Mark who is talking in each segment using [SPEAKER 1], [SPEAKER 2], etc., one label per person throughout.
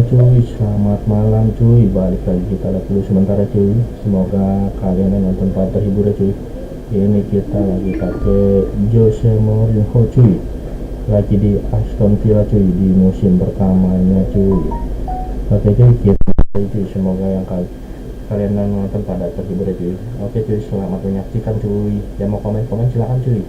[SPEAKER 1] cuy, selamat malam cuy. Balik lagi kita lihat dulu sementara cuy. Semoga kalian yang nonton pada terhibur ya cuy. Ini kita lagi pakai Jose MOURINHO cuy. Lagi di Aston Villa cuy, di musim pertamanya cuy. Oke cuy, kita cuy. Semoga yang kalian yang nonton pada terhibur ya cuy. Oke cuy, selamat menyaksikan cuy. Yang mau komen-komen silahkan cuy.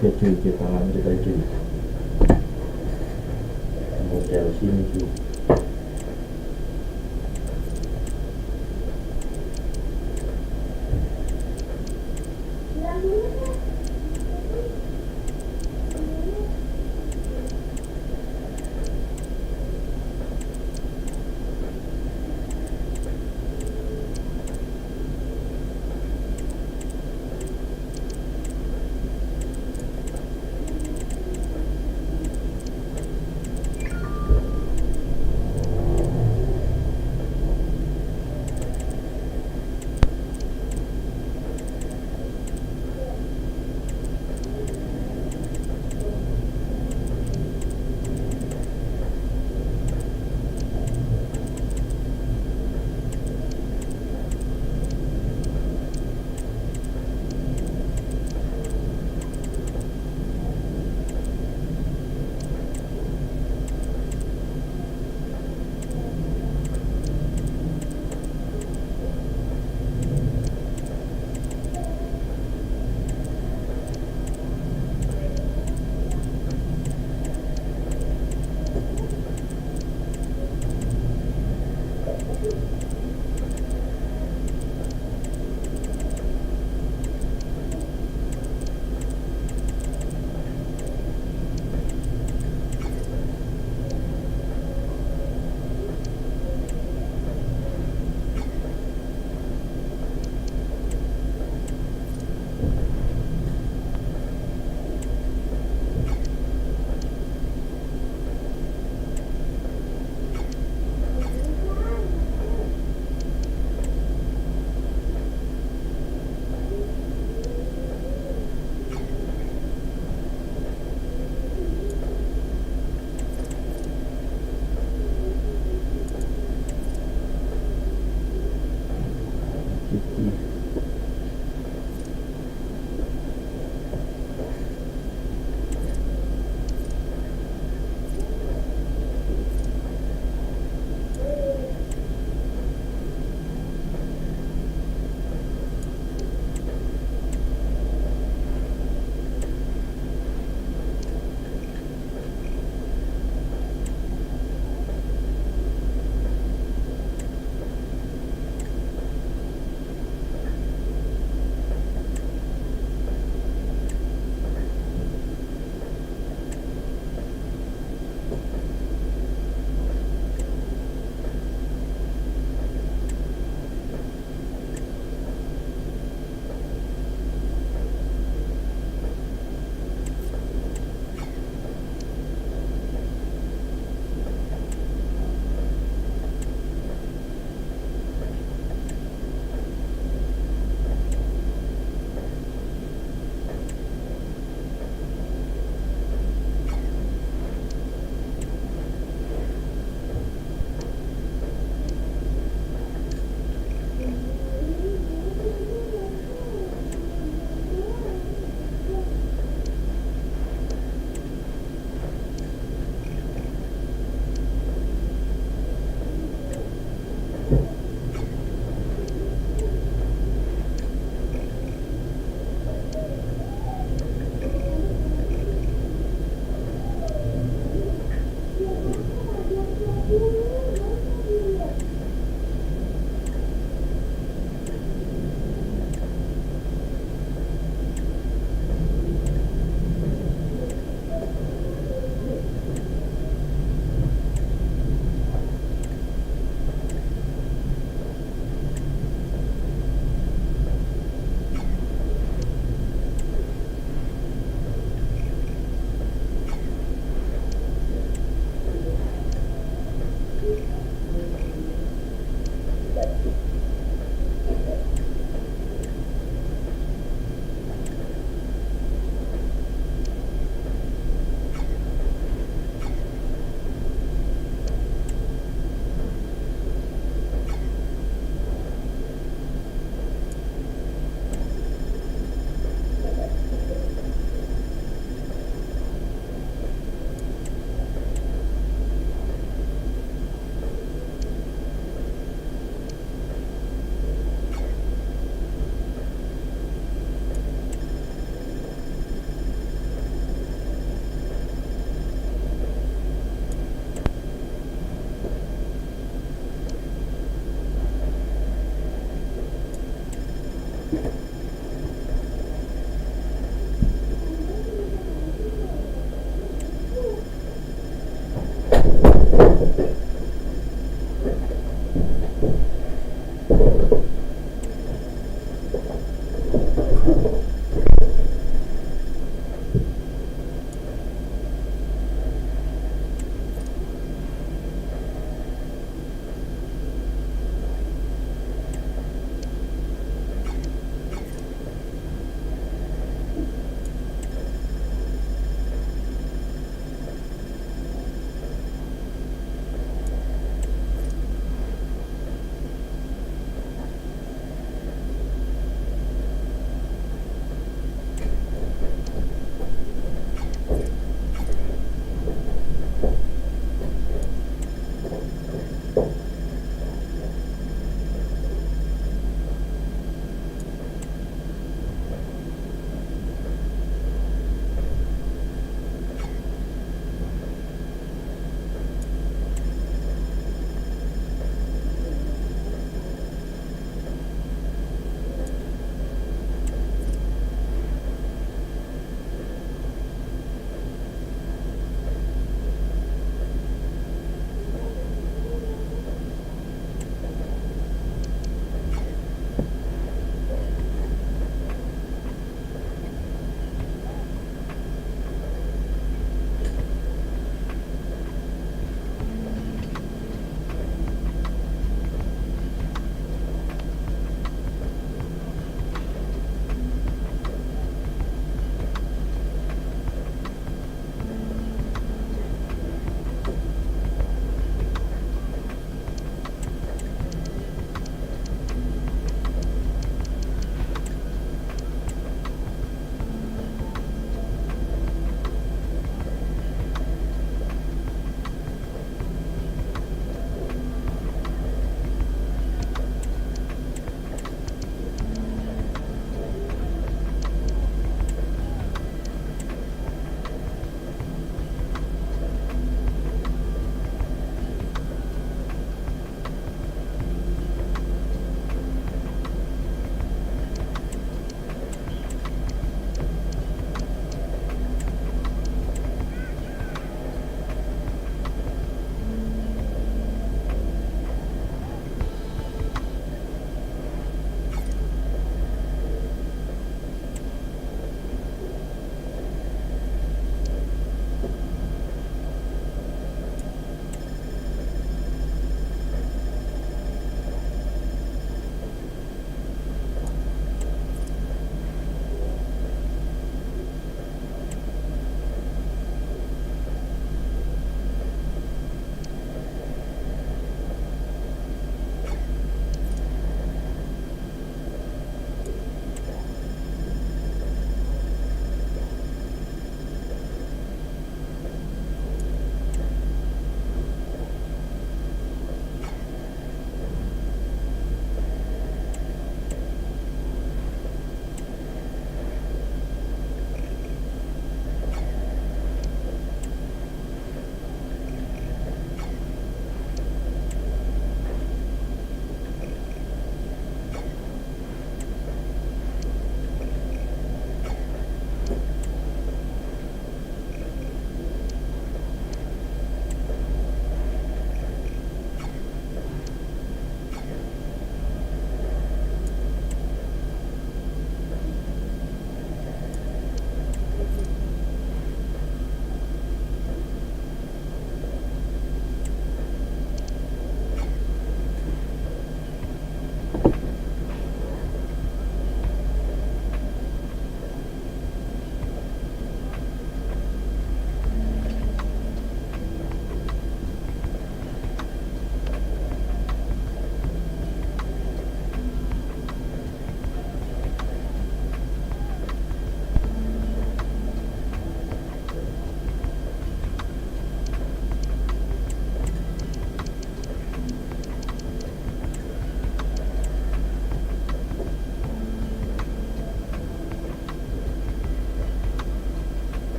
[SPEAKER 1] Oke cuy, kita lanjut aja cuy. Model sini cuy.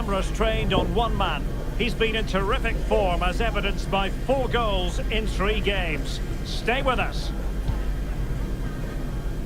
[SPEAKER 2] cameras trained on one man. He's been in terrific form, as evidenced by 4 goals in 3 games. Stay with us.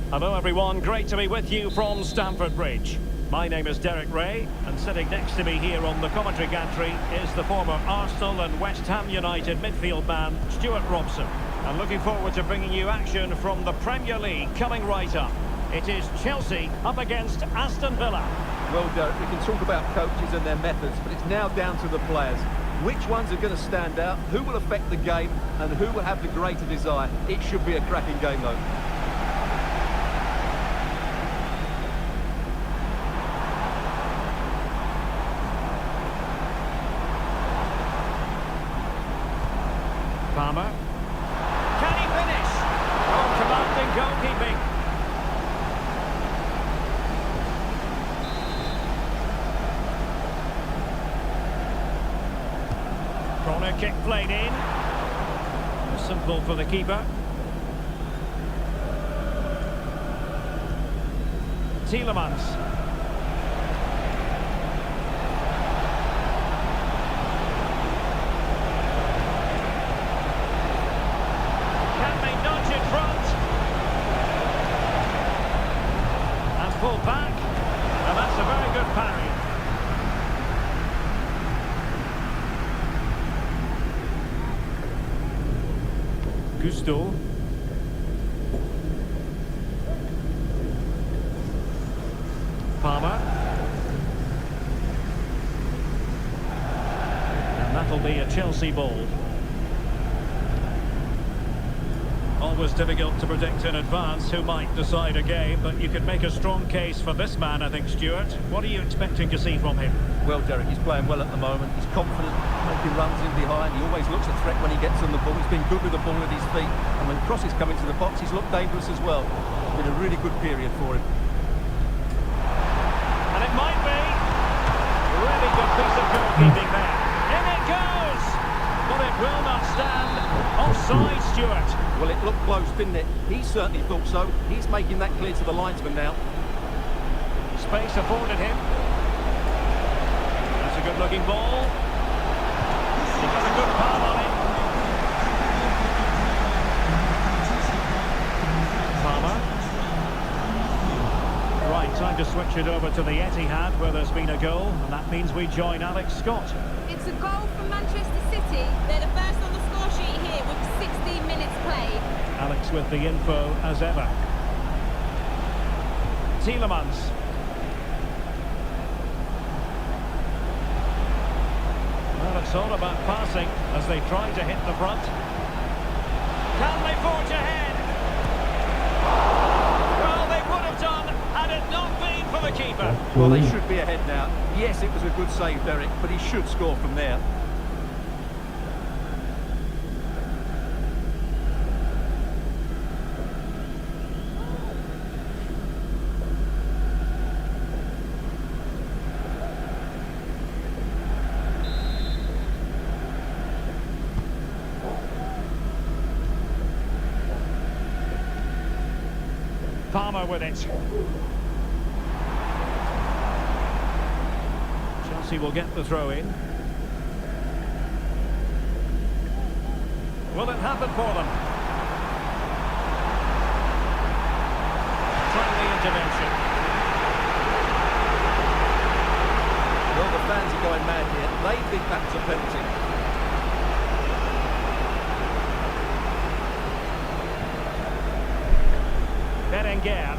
[SPEAKER 2] Hello everyone, great to be with you from Stamford Bridge. My name is Derek Ray, and sitting next to me here on the commentary gantry is the former Arsenal and West Ham United midfield man, Stuart Robson. And looking forward to bringing you action from the Premier League coming right up. It is Chelsea up against Aston Villa.
[SPEAKER 3] Well, Derek, we can talk about coaches and their methods, but it's now down to the players. Which ones are going to stand out, who will affect the game, and who will have the greater desire? It should be a cracking game, though.
[SPEAKER 2] Palmer. Can he finish? Oh, commanding goalkeeping. Corner kick played in. Simple for the keeper. Tielemans. Pull back, and that's a very good parry. Gusto. Palmer. And that'll be a Chelsea ball. Always difficult to predict in advance who might decide a game, but you could make a strong case for this man, I think, Stuart. What are you expecting to see from him?
[SPEAKER 3] Well, Derek, he's playing well at the moment. He's confident, making runs in behind. He always looks a threat when he gets on the ball. He's been good with the ball with his feet. And when crosses come into the box, he's looked dangerous as well. It's been a really good period for him.
[SPEAKER 2] And it might be. Really good piece of goalkeeping there. In it goes! But it will not stand. Offside, Stuart.
[SPEAKER 3] Well, it looked close, didn't it? He certainly thought so. He's making that clear to the linesman now.
[SPEAKER 2] Space afforded him. That's a good-looking ball. He got a good palm on it. Palmer. Right, time to switch it over to the Etihad, where there's been a goal, and that means we join Alex Scott.
[SPEAKER 4] It's a goal from Manchester City. They're the first on the score sheet here with 16 minutes played.
[SPEAKER 2] Alex with the info as ever. Tielemans. Well, it's all about passing as they try to hit the front. Can they forge ahead? Well, they would have done had it not been for the keeper.
[SPEAKER 3] Well, they should be ahead now. Yes, it was a good save, Derek, but he should score from there.
[SPEAKER 2] Palmer with it. Chelsea will get the throw in. Will it happen for them? Timely intervention.
[SPEAKER 3] Well, the fans are going mad here. They think that's a penalty.
[SPEAKER 2] Berenguer.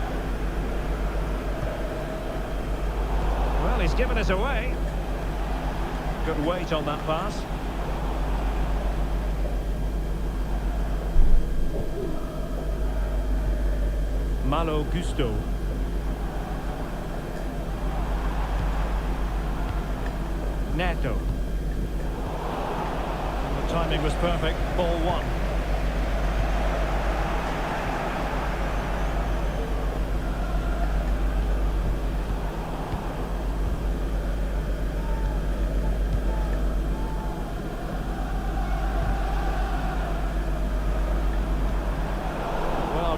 [SPEAKER 2] Well, he's given us away. Good weight on that pass. Malo Gusto. Neto. And the timing was perfect. Ball one.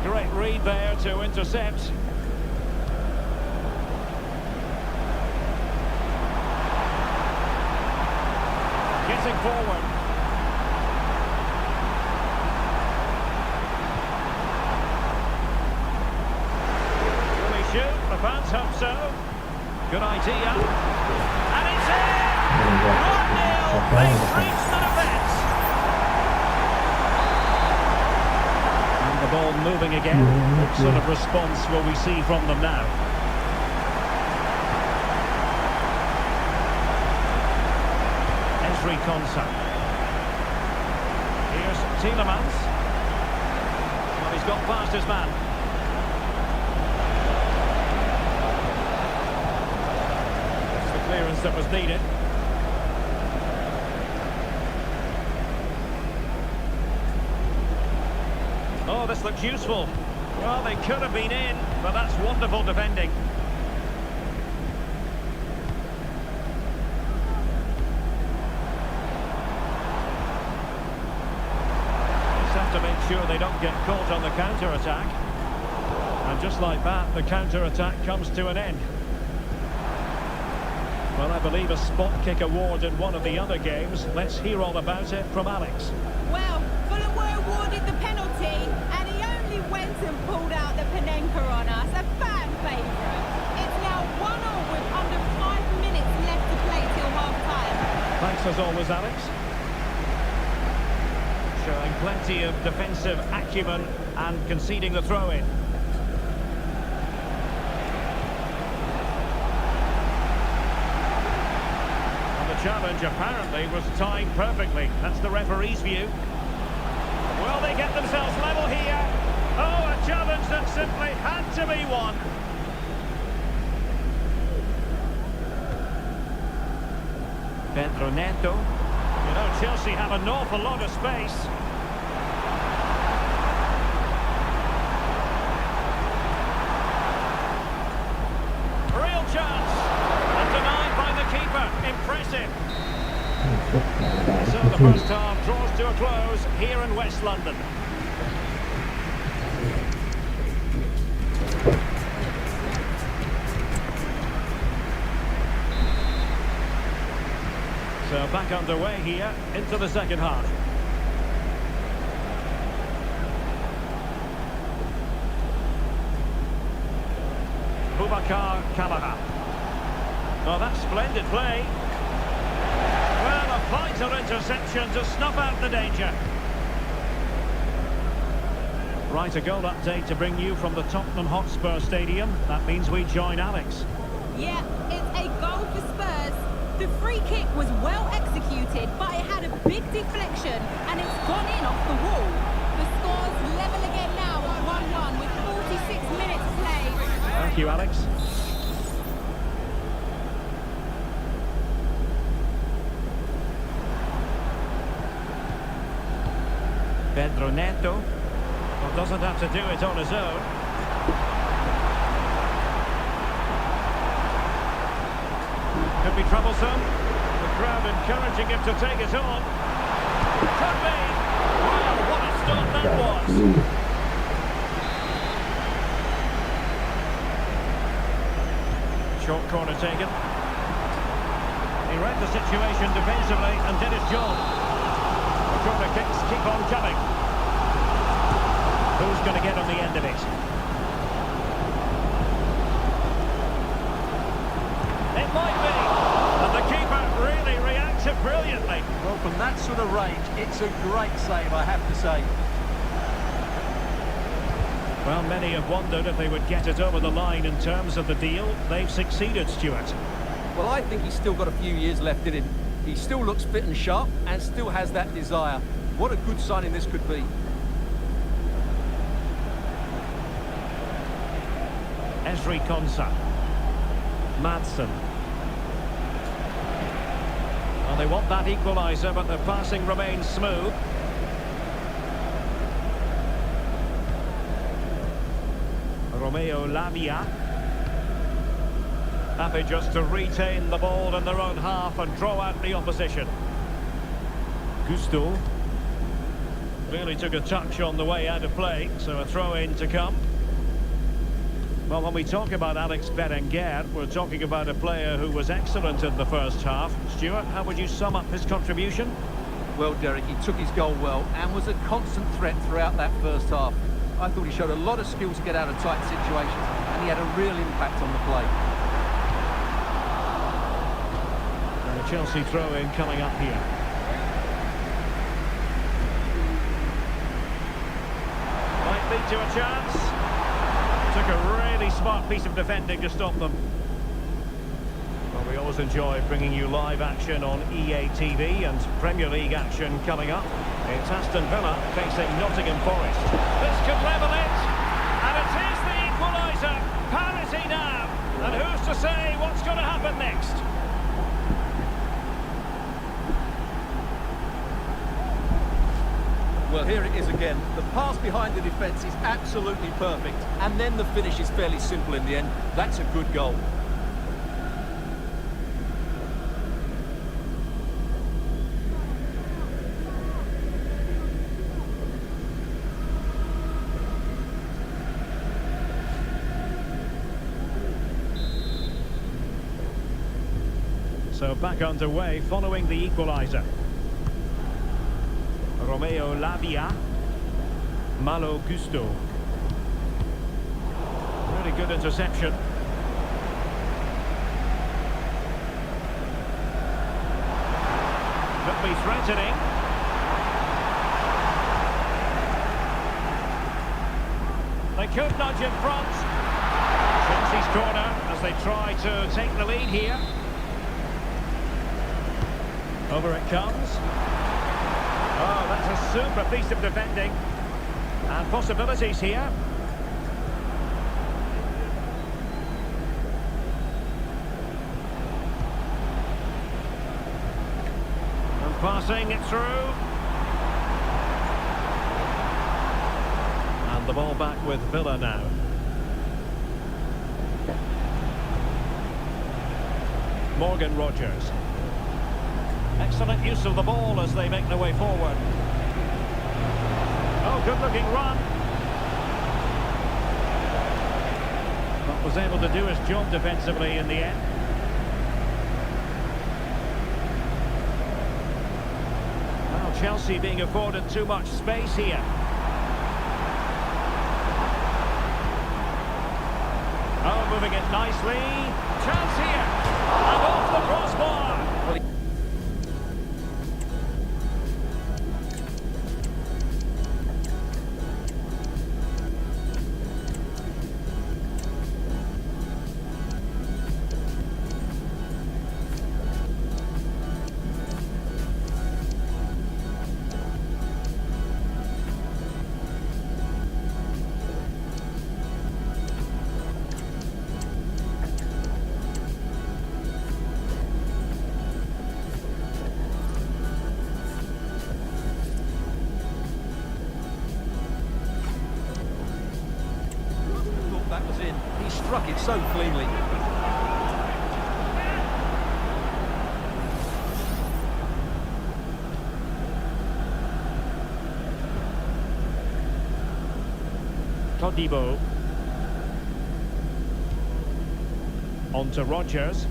[SPEAKER 2] Great read there to intercept. pressing forward. Will he shoot? The fans hope so. Good idea. And it's in! 1-0! They've reached the defence. And the ball moving again. What sort of response will we see from them now? Konsa. Here's Tielemans. Well, he's got past his man. That's the clearance that was needed. Oh, this looks useful. Well, they could have been in, but that's wonderful defending. To make sure they don't get caught on the counter-attack. And just like that, the counter-attack comes to an end. Well, I believe a spot kick award in one of the other games. Let's hear all about it from Alex.
[SPEAKER 4] Well, Fulham were awarded the penalty, and he only went and pulled out the Panenka on us. A fan favourite. It's now 1-1 with under 5 minutes left to play till half-time.
[SPEAKER 2] Thanks as always, Alex. Showing plenty of defensive acumen and conceding the throw-in. And the challenge apparently was timed perfectly. That's the referee's view. Will they get themselves level here? Oh, a challenge that simply had to be won. Pedro Neto. You know, Chelsea have an awful lot of space. Real chance. And denied by the keeper. Impressive. So the first half draws to a close here in West London. So back underway here into the second half. Boubacar Kamara. Oh, that's splendid play. Well, a vital interception to snuff out the danger. Right, a goal update to bring you from the Tottenham Hotspur Stadium. That means we join Alex.
[SPEAKER 4] Yeah, it's a goal for Spurs. The free kick was well executed, but it had a big deflection and it's gone in off the wall. The score's level again now at 1-1 with 46 minutes played.
[SPEAKER 2] Thank you, Alex. Pedro Neto. Well, doesn't have to do it on his own. Could be troublesome. The crowd encouraging him to take it on. Could be. Wow, what a start that was. Short corner taken. He read the situation defensively and did his job. The corner kicks keep on coming. Who's going to get on the end of it? It might be. And the keeper really reacted brilliantly.
[SPEAKER 3] Well, from that sort of range, it's a great save, I have to say.
[SPEAKER 2] Well, many have wondered if they would get it over the line in terms of the deal. They've succeeded, Stuart.
[SPEAKER 3] Well, I think he's still got a few years left in him. He still looks fit and sharp and still has that desire. What a good signing this could be.
[SPEAKER 2] Ezri Konsa. Madsen. Well, they want that equaliser, but the passing remains smooth. Romeo Lavia. Happy just to retain the ball in their own half and draw out the opposition. Gusto. Really took a touch on the way out of play, so a throw-in to come. Well, when we talk about Alex Berenguer, we're talking about a player who was excellent in the first half. Stuart, how would you sum up his contribution?
[SPEAKER 3] Well, Derek, he took his goal well and was a constant threat throughout that first half. I thought he showed a lot of skill to get out of tight situations, and he had a real impact on the play.
[SPEAKER 2] And a Chelsea throw-in coming up here. Might lead to a chance. Took a really smart piece of defending to stop them. Well, we always enjoy bringing you live action on EA TV and Premier League action coming up. It's Aston Villa facing Nottingham Forest. This could level it, and it is the equaliser. Parity now, and who's to say what's going to happen next?
[SPEAKER 3] Well, here it is again. The pass behind the defence is absolutely perfect, and then the finish is fairly simple in the end. That's a good goal.
[SPEAKER 2] So back underway following the equaliser. Romeo Lavia. Malo Gusto. Really good interception. Could be threatening. They could nudge in front. Chelsea's corner as they try to take the lead here. Over it comes. Oh, that's a super piece of defending. And possibilities here. And passing it through. And the ball back with Villa now. Morgan Rogers. Excellent use of the ball as they make their way forward. Oh, good-looking run. But was able to do his job defensively in the end. Well, Chelsea being afforded too much space here. Oh, moving it nicely. Chance here. And off the crossbar.
[SPEAKER 3] That was in. He struck it so cleanly.
[SPEAKER 2] Todibo. On to Rogers. Is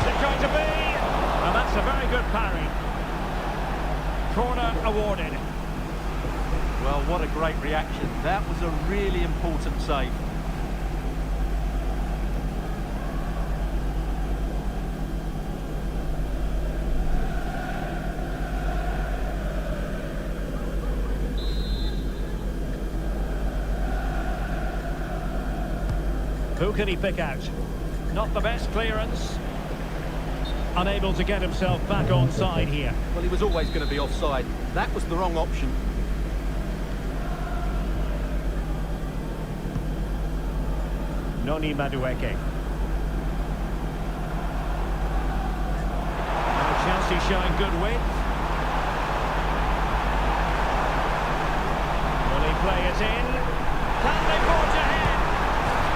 [SPEAKER 2] it going to be? And that's a very good parry. Corner awarded.
[SPEAKER 3] Well, what a great reaction. That was a really important save.
[SPEAKER 2] Who can he pick out? Not the best clearance. Unable to get himself back on side here.
[SPEAKER 3] Well, he was always going to be offside. That was the wrong option.
[SPEAKER 2] Noni Madueke. Now Chelsea showing good width. Will he play it in? Can they forge ahead?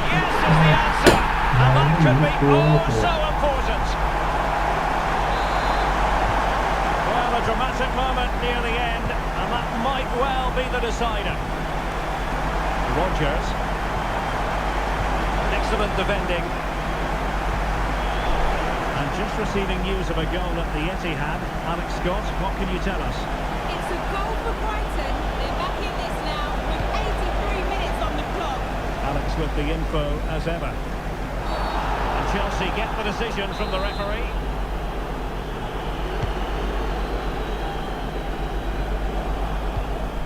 [SPEAKER 2] Yes is the answer. And that could be oh so important. Well, a dramatic dramatic moment near the end, and that might well be the decider. Rogers. Excellent defending. And just receiving news of a goal at the Etihad. Alex Scott, what can you tell us?
[SPEAKER 4] It's a goal for Brighton. They're back in this now with 83 minutes on the clock.
[SPEAKER 2] Alex with the info as ever. And Chelsea get the decision from the referee.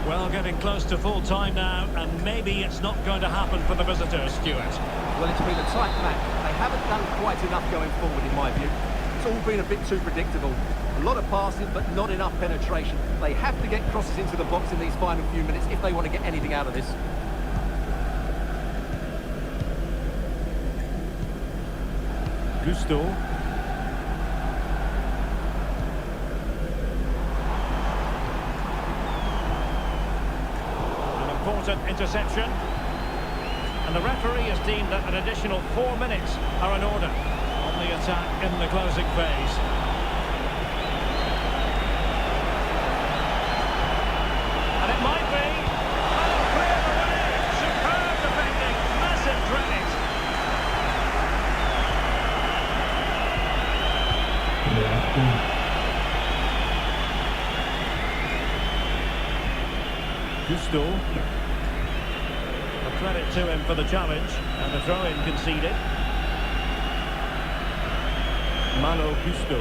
[SPEAKER 2] Well, getting close to full time now, and maybe it's not going to happen for the visitors, Stuart.
[SPEAKER 3] Well, it's been a tight match. They haven't done quite enough going forward, in my view. It's all been a bit too predictable. A lot of passing, but not enough penetration. They have to get crosses into the box in these final few minutes if they want to get anything out of this.
[SPEAKER 2] Gusto. Important interception, and the referee has deemed that an additional 4 minutes are in order on the attack in the closing phase. And it might be. Oh, clear the way! Superb defending, massive credit. Gusto. Credit to him for the challenge, and the throw-in conceded. Malo Gusto.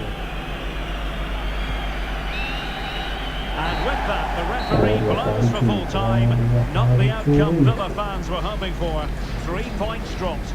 [SPEAKER 2] And with that, the referee blows for full time. Not the outcome Villa fans were hoping for. 3 points dropped.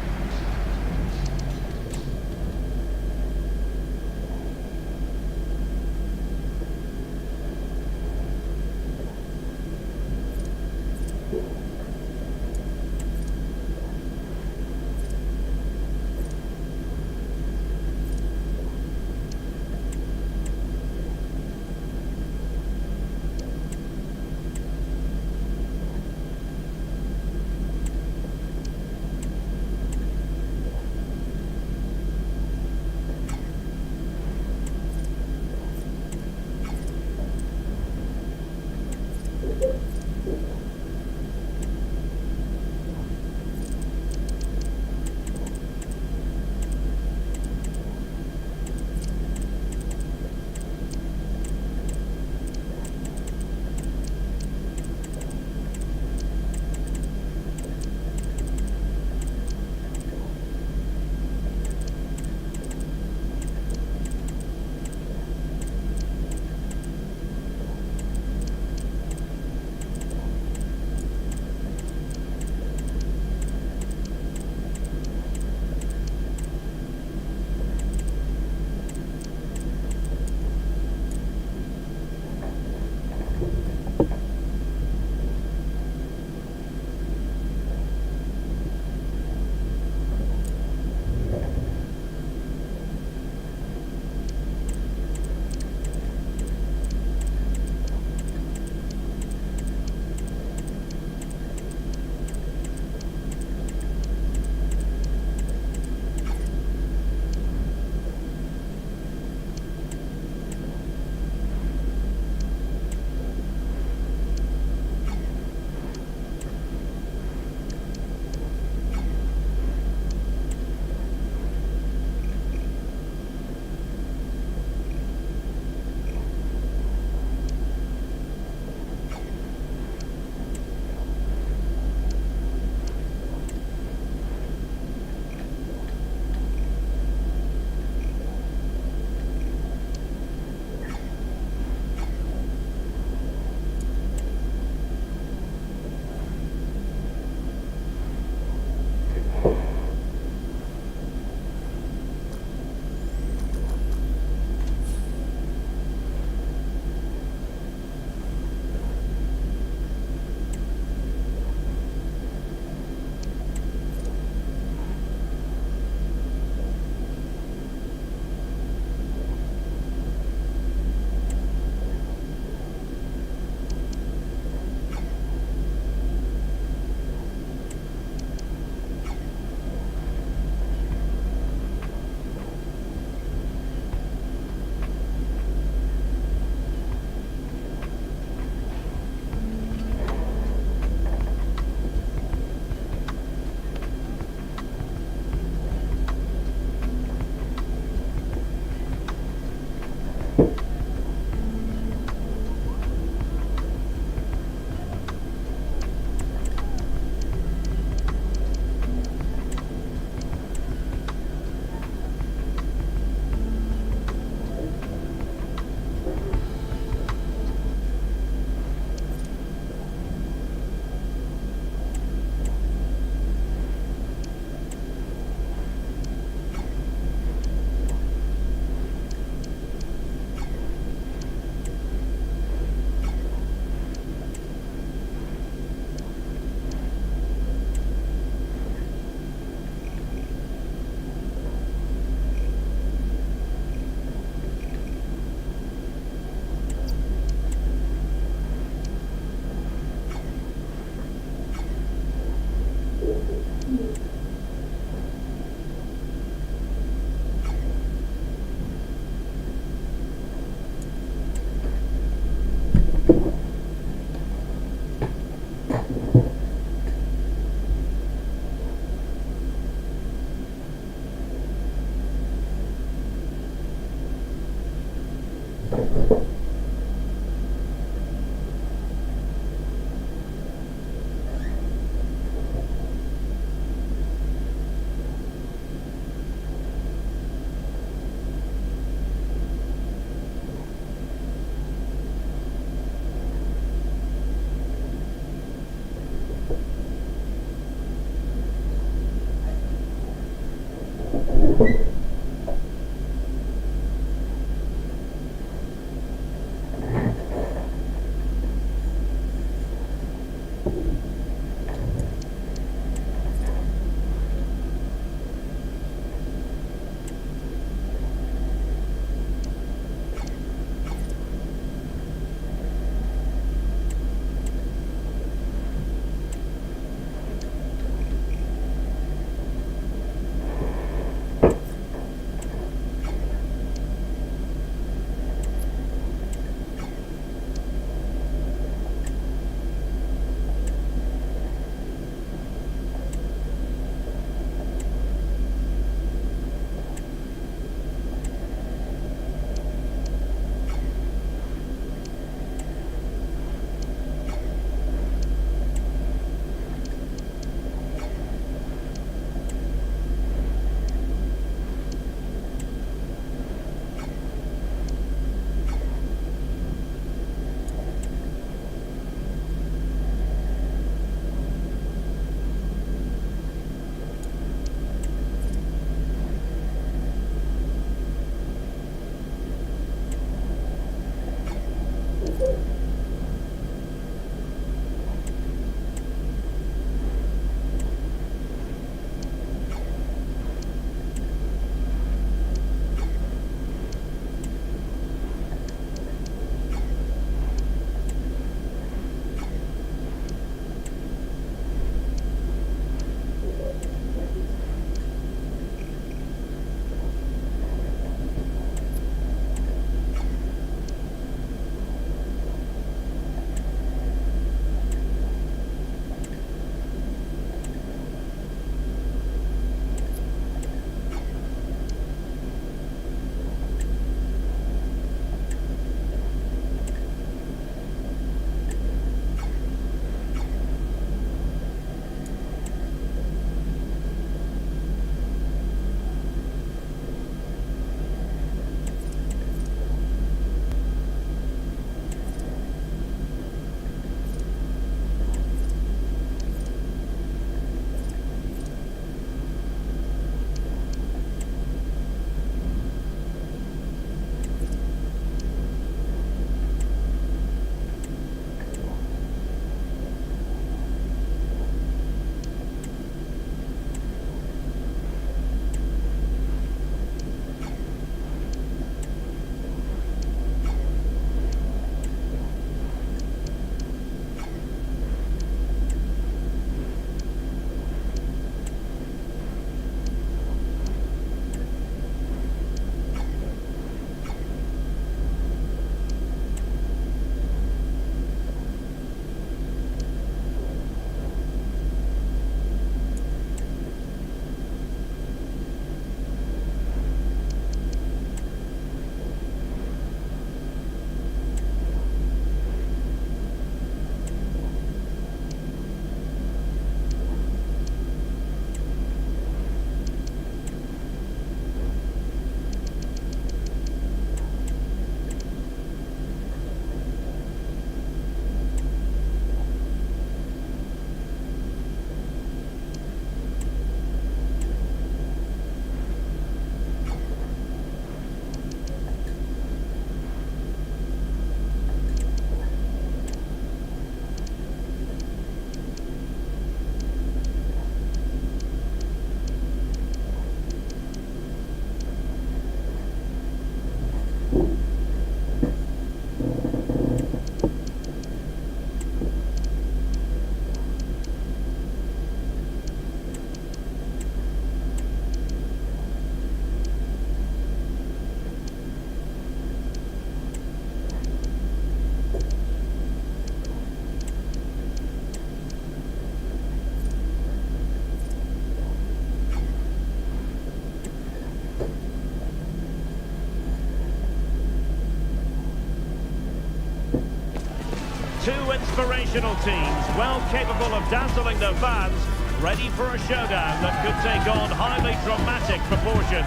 [SPEAKER 2] aspirational teams, well capable of dazzling their fans, ready for a showdown that could take on highly dramatic proportions.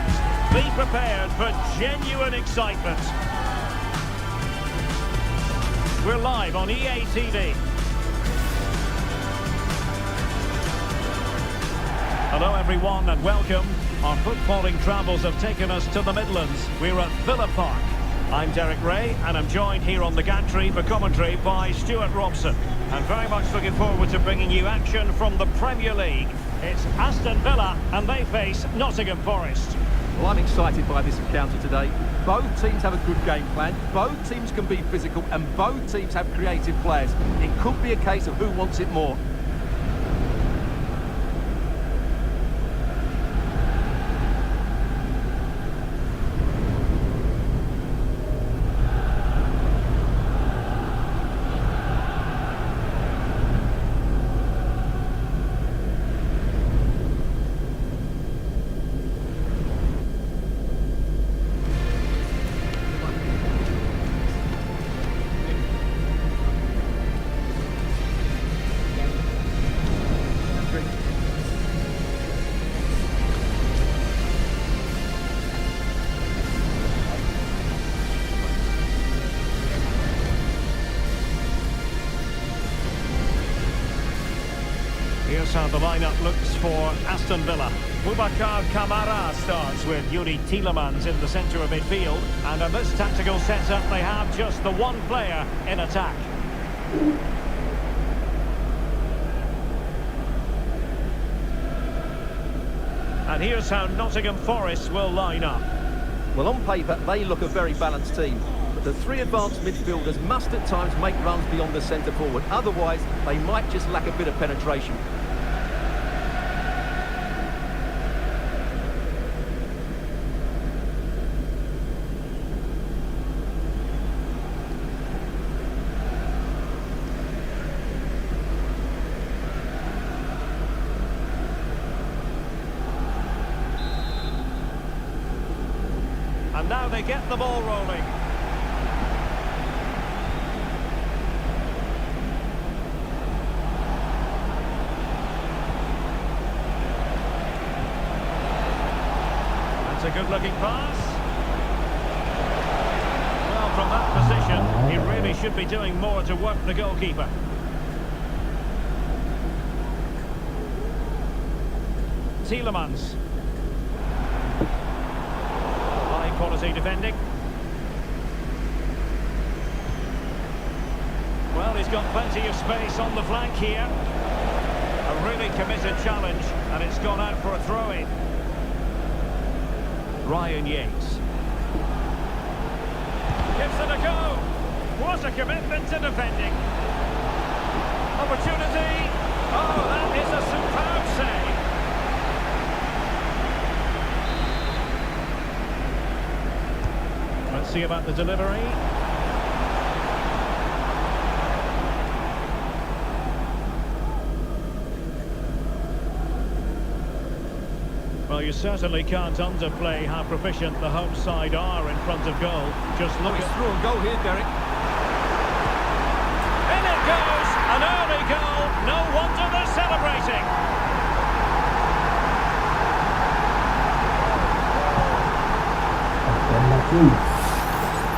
[SPEAKER 2] Be prepared for genuine excitement. We're live on EA TV. Hello everyone and welcome. Our footballing travels have taken us to the Midlands. We're at Villa Park. I'm Derek Ray and I'm joined here on the gantry for commentary by Stuart Robson. And very much looking forward to bringing you action from the Premier League. It's Aston Villa and they face Nottingham Forest.
[SPEAKER 3] Well, I'm excited by this encounter today. Both teams have a good game plan, both teams can be physical and both teams have creative players. It could be a case of who wants it more.
[SPEAKER 2] Here's how the lineup looks for Aston Villa. Boubacar Kamara starts with Yuri Tielemans in the centre of midfield. And in this tactical setup, they have just the one player in attack. And here's how Nottingham Forest will line up.
[SPEAKER 3] Well, on paper, they look a very balanced team. But the three advanced midfielders must at times make runs beyond the centre forward. Otherwise, they might just lack a bit of penetration.
[SPEAKER 2] And now they get the ball rolling. That's a good-looking pass. Well, from that position, he really should be doing more to work the goalkeeper. Tielemans. Quality defending. Well, he's got plenty of space on the flank here. A really committed challenge, and it's gone out for a throw-in. Ryan Yates. Gives it a go. What a commitment to defending. Opportunity. Oh, that is a superb save. Let's see about the delivery. Well, you certainly can't underplay how proficient the home side are in front of goal. Just look at...
[SPEAKER 3] through and goal here, Derek.
[SPEAKER 2] In it goes! An early goal. No wonder they're celebrating.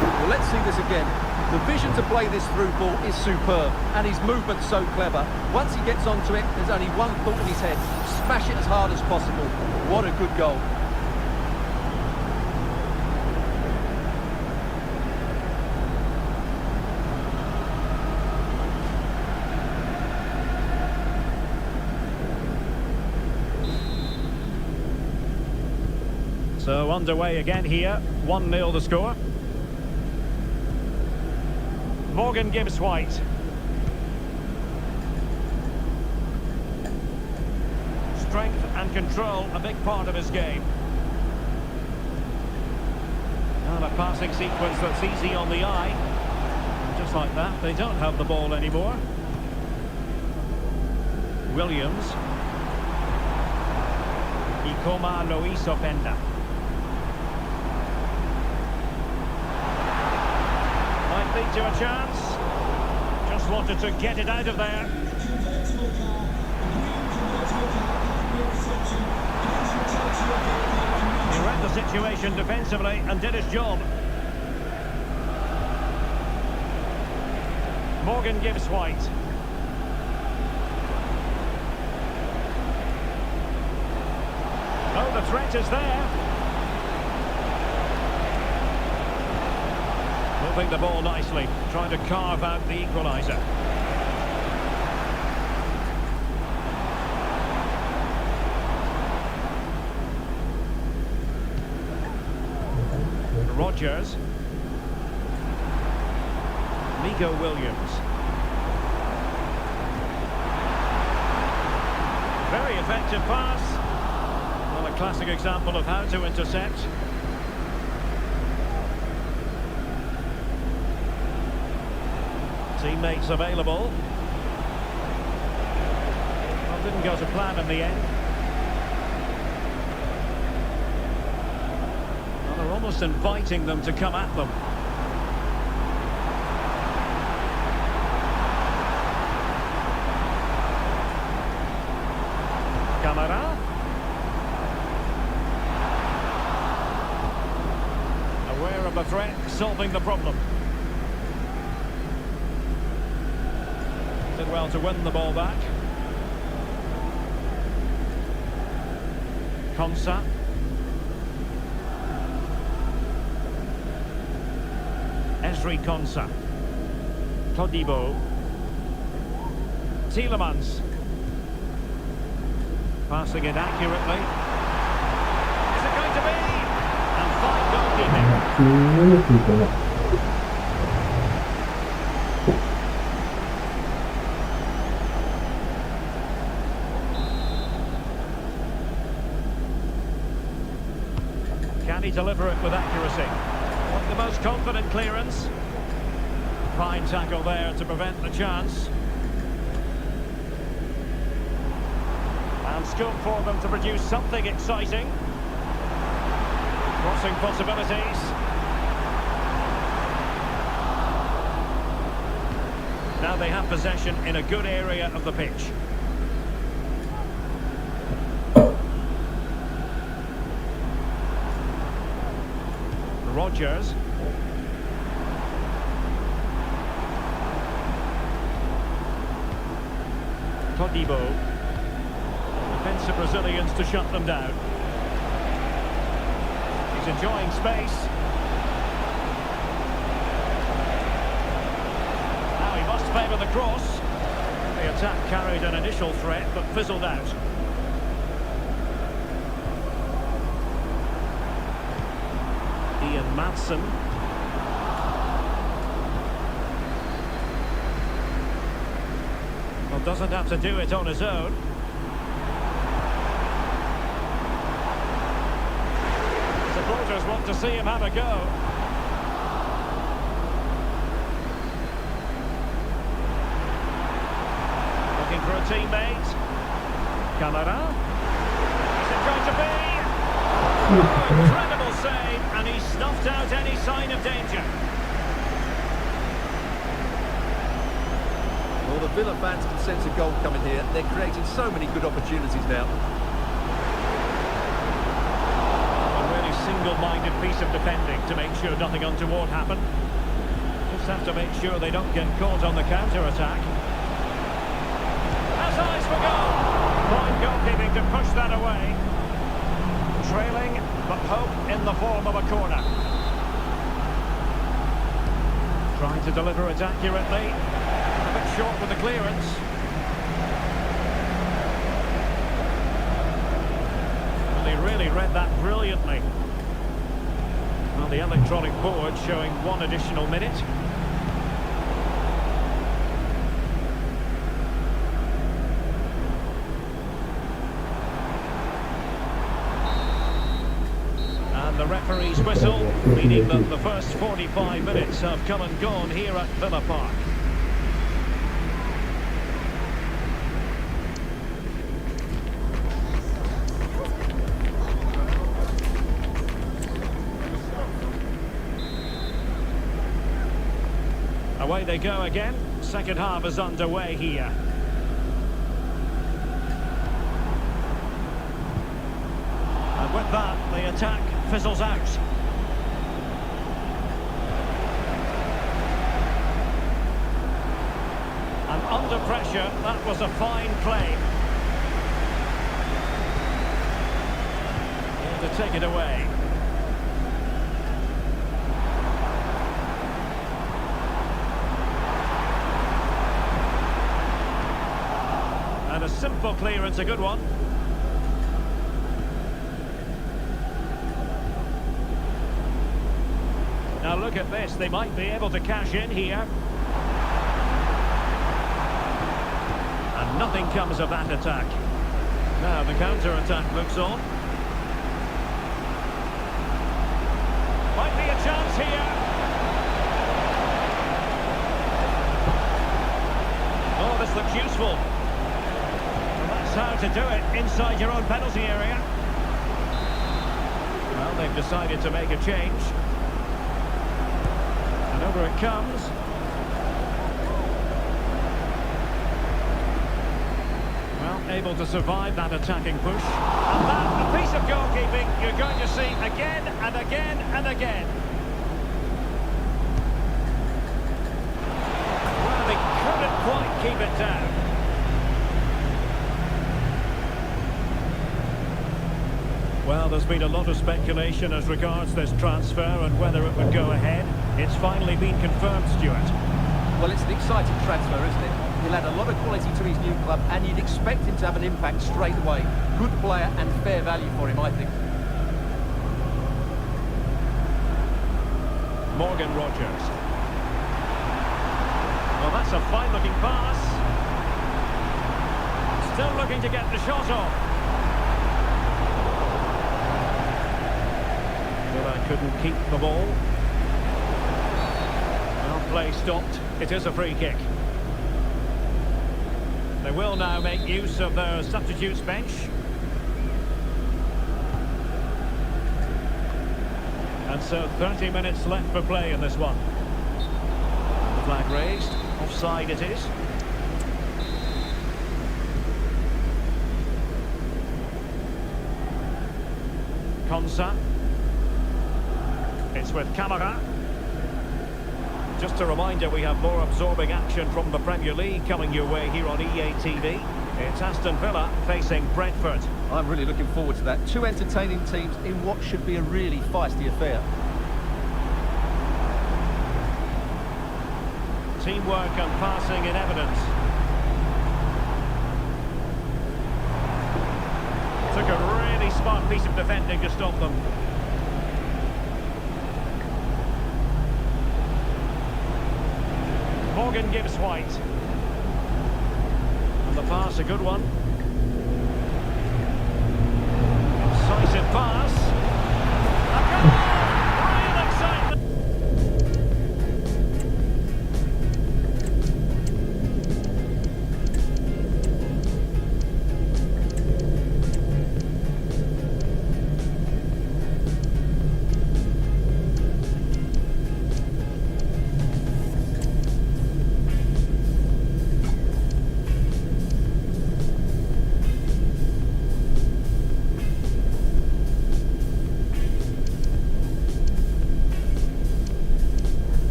[SPEAKER 3] Well, let's see this again. The vision to play this through ball is superb, and his movement's so clever. Once he gets onto it, there's only one thought in his head: smash it as hard as possible. What a good goal.
[SPEAKER 2] So underway again here. 1-0 the score. Morgan Gibbs-White. Strength and control, a big part of his game. And a passing sequence that's easy on the eye. Just like that, they don't have the ball anymore. Williams. Ikoma Loisopenda. Might lead to a chance. Just wanted to get it out of there. He read the situation defensively and did his job. Morgan gives White. Oh, the threat is there. Moving the ball nicely, trying to carve out the equaliser. Rodgers. Nico Williams. Very effective pass. Well, a classic example of how to intercept. Teammates available. Well, didn't go to plan in the end. Well, they're almost inviting them to come at them. Camara. Aware of the threat, solving the problem. Did well to win the ball back. Konsa. Esri Konsa. Todibo. Tielemans. Passing it accurately. Is it going to be? And fine goalkeeping. Can he deliver it with accuracy? Not the most confident clearance. Fine tackle there to prevent the chance. And scope for them to produce something exciting. Crossing possibilities. Now they have possession in a good area of the pitch. Rodgers. Todibo. Defensive Brazilians to shut them down. He's enjoying space. Now he must favour the cross. The attack carried an initial threat but fizzled out. Ian Madsen. Well, doesn't have to do it on his own. Supporters want to see him have a go. Looking for a teammate. Camara. Is it going to be? Oh, incredible save, and he snuffed out any sign of danger.
[SPEAKER 3] Well, the Villa fans can sense a goal coming here. They're creating so many good opportunities now.
[SPEAKER 2] Single-minded piece of defending to make sure nothing untoward happened. Just have to make sure they don't get caught on the counter-attack. Has eyes for goal! Fine goalkeeping to push that away. Trailing, but hope in the form of a corner. Trying to deliver it accurately. A bit short with the clearance. Well, he really read that brilliantly. Well, the electronic board showing 1 additional minute. And the referee's whistle, meaning that the first 45 minutes have come and gone here at Villa Park. Away they go again. Second half is underway here. And with that, the attack fizzles out. And under pressure, that was a fine play. To take it away. And a simple clearance, a good one. Now look at this, they might be able to cash in here. And nothing comes of that attack. Now the counter-attack looks on. Might be a chance here. Oh, this looks useful. Well, that's how to do it inside your own penalty area. Well, they've decided to make a change. And over it comes. Well, able to survive that attacking push. And that, a piece of goalkeeping you're going to see again and again and again. Well, they couldn't quite keep it down. Well, there's been a lot of speculation as regards this transfer and whether it would go ahead. It's finally been confirmed, Stuart.
[SPEAKER 3] Well, it's an exciting transfer, isn't it? He'll add a lot of quality to his new club, and you'd expect him to have an impact straight away. Good player and fair value for him, I think.
[SPEAKER 2] Morgan Rogers. Well, that's a fine-looking pass. Still looking to get the shot off. But I couldn't keep the ball. Well, play stopped. It is a free kick. They will now make use of their substitutes bench. And so 30 minutes left for play in this one. The flag raised. Offside it is. Konsa. It's with Camara. Just a reminder, we have more absorbing action from the Premier League coming your way here on EA TV. It's Aston Villa facing Brentford.
[SPEAKER 3] I'm really looking forward to that. Two entertaining teams in what should be a really feisty affair.
[SPEAKER 2] Teamwork and passing in evidence. Took a really smart piece of defending to stop them. Morgan gives White. And the pass, a good one. Incisive pass. A goal! Real excitement!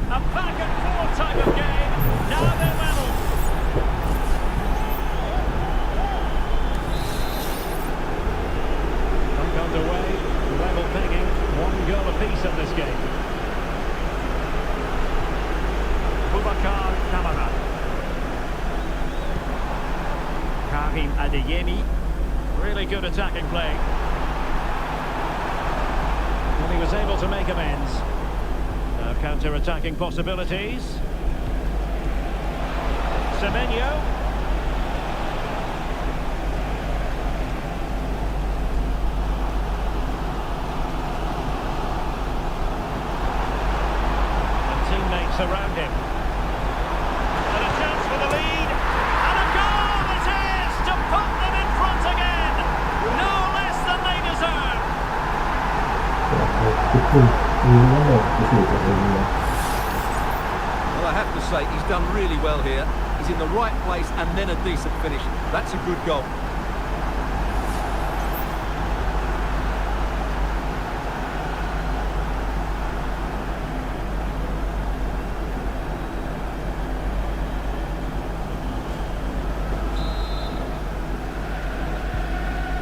[SPEAKER 2] A back and forth type of game. Now they're level. Back underway. Level pegging. One goal apiece in this game. Boubacar Kamara. Karim Adeyemi. Really good attacking play. And he was able to make amends. Counter-attacking possibilities. Semenyo. space around him. And a chance for the lead. And a goal it is to put them in front again. No less than they deserve.
[SPEAKER 3] Well, I have to say, he's done really well here. He's in the right place and then a decent finish. That's a good goal.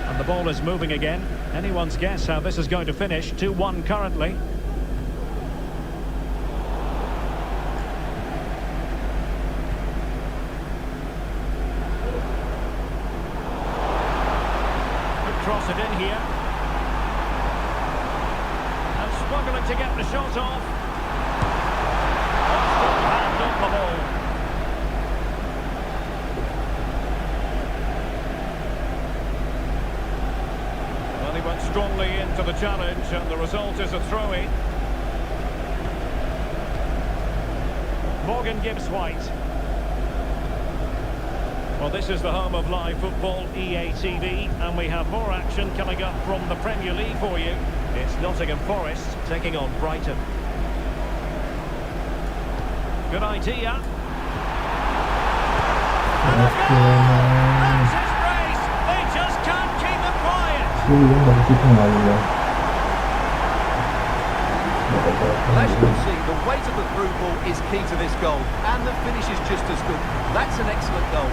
[SPEAKER 2] And the ball is moving again. Anyone's guess how this is going to finish. 2-1 currently. Cross it in here. And struggling to get the shot off. Strong hand on the ball. Well, he went strongly into the challenge, and the result is a throw-in. Morgan Gibbs-White. Well, this is the home of live football, EA TV, and we have more action coming up from the Premier League for you. It's Nottingham Forest taking on Brighton. Good idea. And a goal! That's his brace! They just can't keep it quiet!
[SPEAKER 3] Well, as you can see, the weight of the through ball is key to this goal, and the finish is just as good. That's an excellent goal.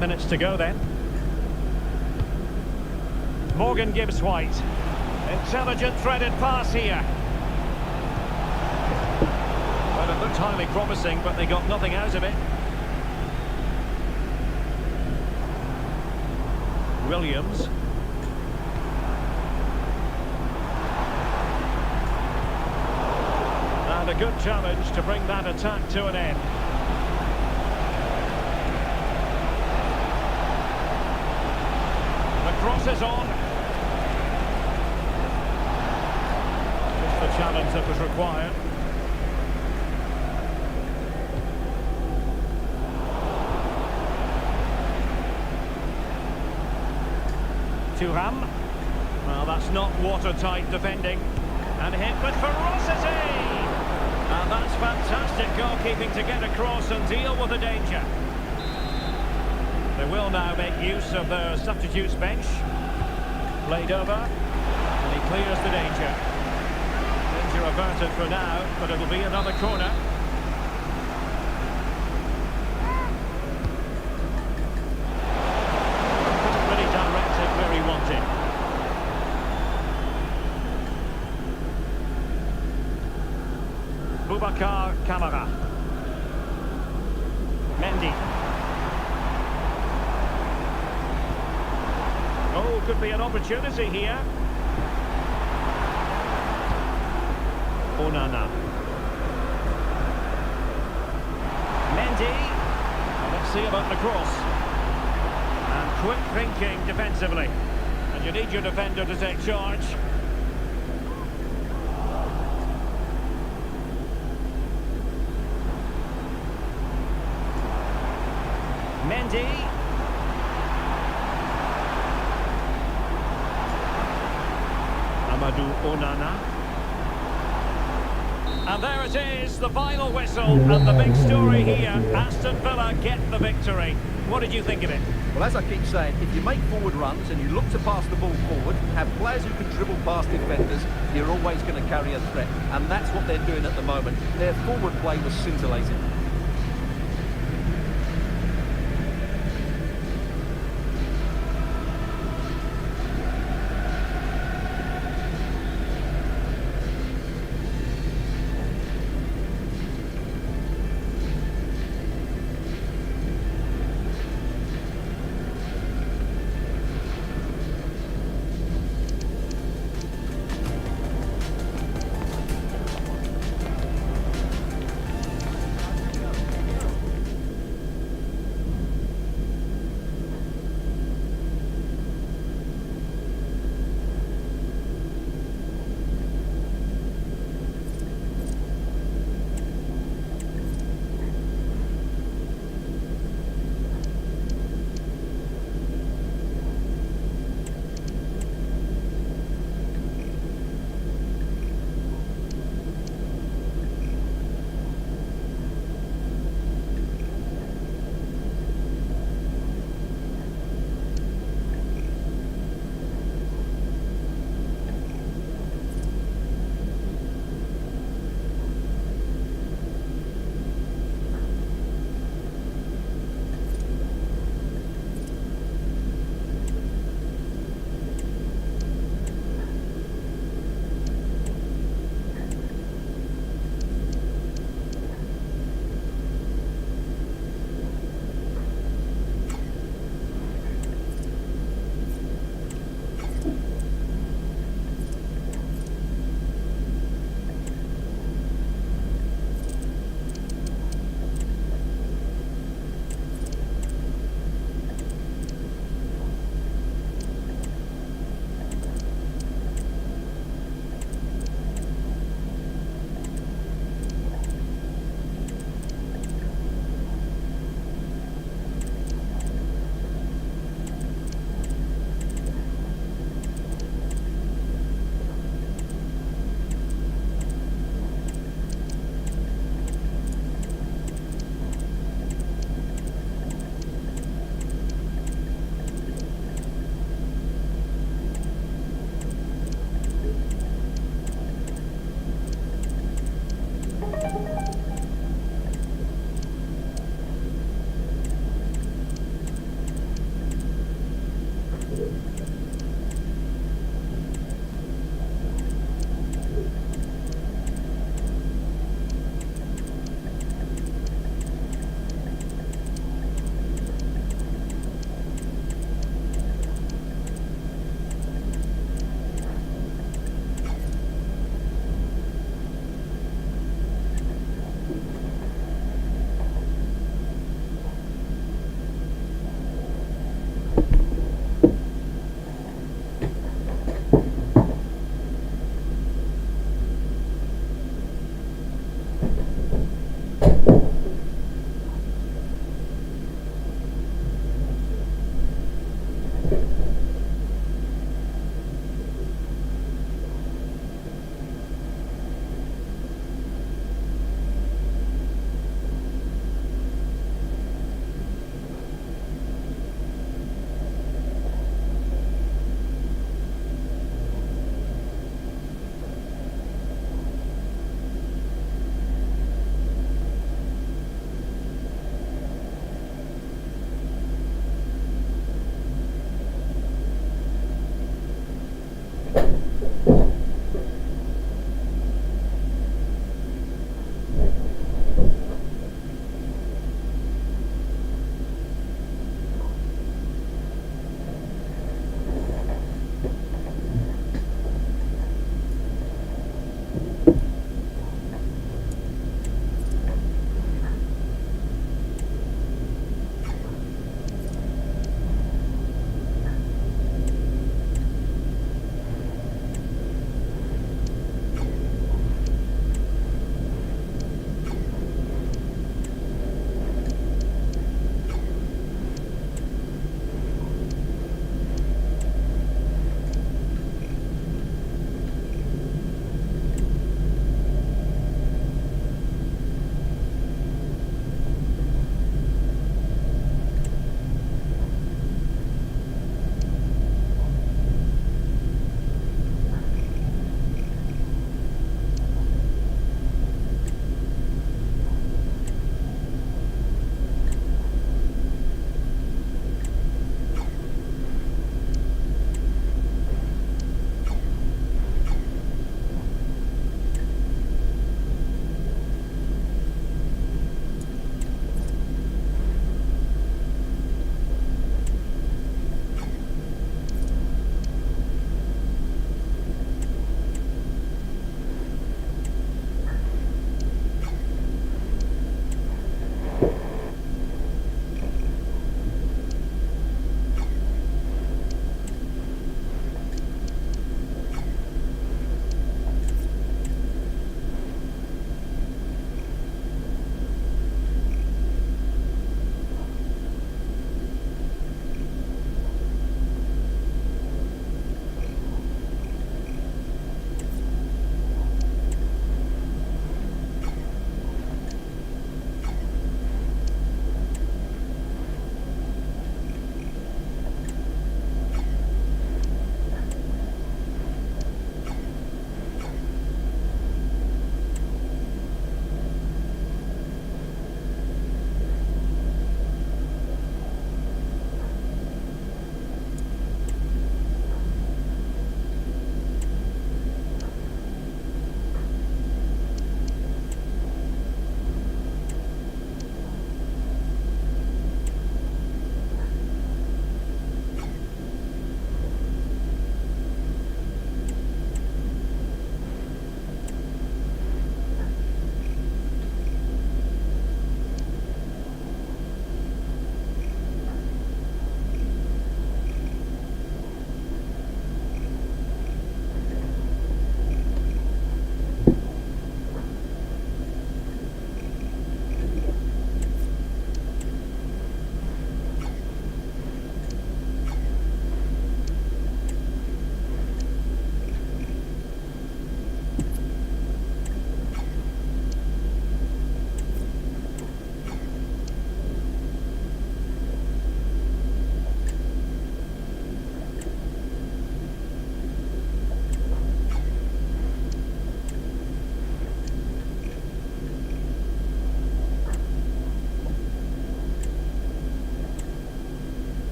[SPEAKER 2] Minutes to go then. Morgan Gibbs-White. Intelligent threaded pass here. Well, it looked highly promising, but they got nothing out of it. Williams. And a good challenge to bring that attack to an end. Crosses on. Just the challenge that was required. Thuram. Well, that's not watertight defending. And hit with ferocity. And that's fantastic goalkeeping to get across and deal with the danger. They will now make use of their substitutes bench. Played over, and he clears the danger. Danger averted for now, but it'll be another corner. Couldn't really direct it where he wanted. Boubacar Kamara. Mendy. Oh, could be an opportunity here. Onana. Mendy. Well, let's see about the cross. And quick thinking defensively. And you need your defender to take charge. Mendy. Amadou Onana. And there it is, the final whistle, and the big story here. Aston Villa get the victory. What did you think of it?
[SPEAKER 3] Well, as I keep saying, if you make forward runs and you look to pass the ball forward, have players who can dribble past defenders, you're always going to carry a threat. And that's what they're doing at the moment. Their forward play was scintillating.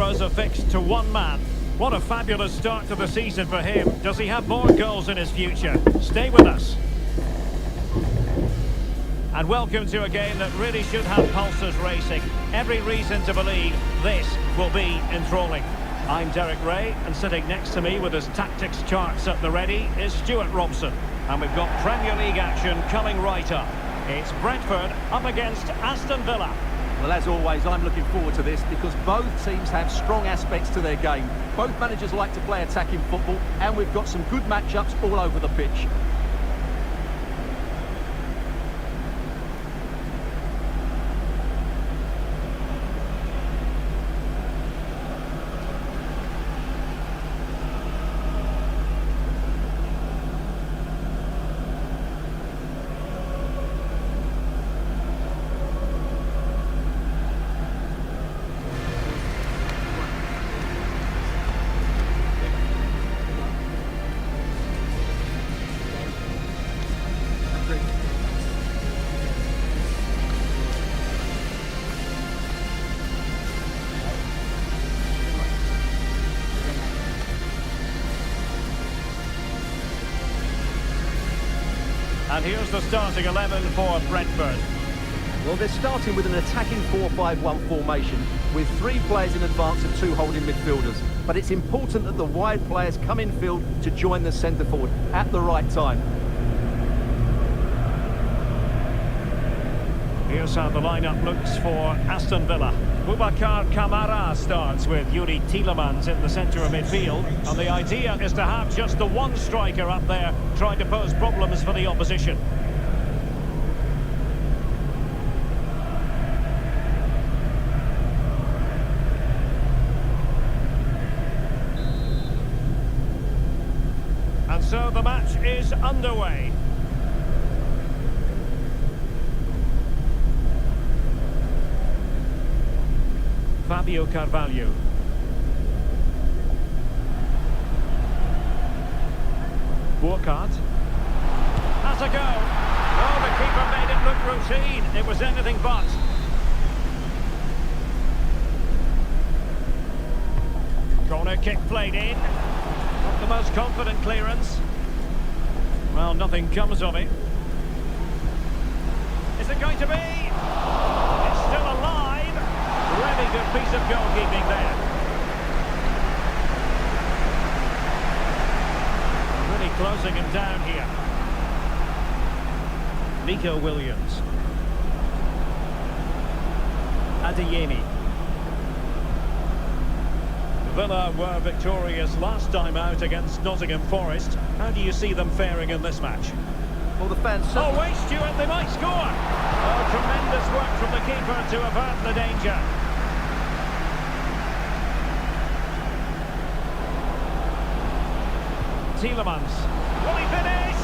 [SPEAKER 2] cameras are fixed to one man. What a fabulous start to the season for him. Does he have more goals in his future? Stay with us. And welcome to a game that really should have pulses racing. Every reason to believe this will be enthralling. I'm Derek Ray, and sitting next to me with his tactics charts at the ready is Stuart Robson. And we've got Premier League action coming right up. It's Brentford up against Aston Villa.
[SPEAKER 3] Well, as always, I'm looking forward to this because both teams have strong aspects to their game. Both managers like to play attacking football, and we've got some good matchups all over the pitch.
[SPEAKER 2] And here's the starting 11 for Brentford.
[SPEAKER 3] Well, they're starting with an attacking 4-5-1 formation with 3 players in advance of 2 holding midfielders. But it's important that the wide players come in field to join the centre forward at the right time.
[SPEAKER 2] Here's how the lineup looks for Aston Villa. Boubacar Kamara starts with Yuri Tielemans in the centre of midfield. And the idea is to have just the one striker up there trying to pose problems for the opposition. And so the match is underway. Fabio Carvalho. Burkhardt. Has a go. Oh, the keeper made it look routine. It was anything but. Corner kick played in. Not the most confident clearance. Well, nothing comes of it. Is it going to be? It's still alive. Really good piece of goalkeeping there. Really closing him down here. Nico Williams. Adeyemi. Villa were victorious last time out against Nottingham Forest. How do you see them faring in this match?
[SPEAKER 3] Well, the fans...
[SPEAKER 2] Oh, wait, Stuart, they might score! Oh, tremendous work from the keeper to avert the danger. Tielemans. Will he finish?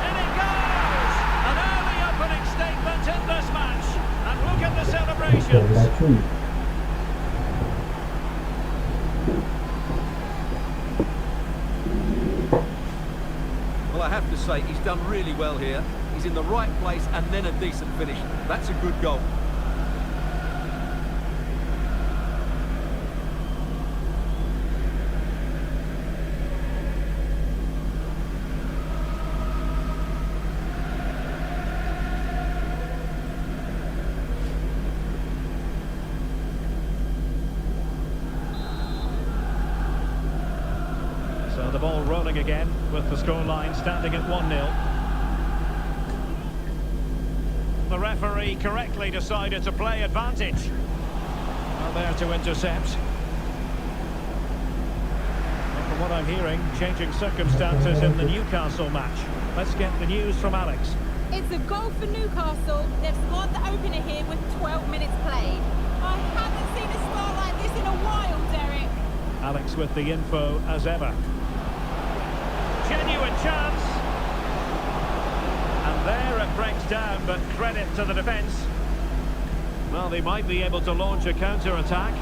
[SPEAKER 2] And it goes! An early opening statement in this match. And look at the celebrations.
[SPEAKER 3] Well, I have to say, he's done really well here. He's in the right place and then a decent finish. That's a good goal.
[SPEAKER 2] So the ball rolling again with the scoreline standing at 1-0. The referee correctly decided to play advantage. Well, there to intercept. And from what I'm hearing, changing circumstances in the Newcastle match. Let's get the news from Alex.
[SPEAKER 4] It's a goal for Newcastle. They've scored the opener here with 12 minutes played. I haven't seen a start like this in a while, Derek.
[SPEAKER 2] Alex with the info as ever. Genuine chance. And there it breaks down, but credit to the defence. Well, they might be able to launch a counter-attack.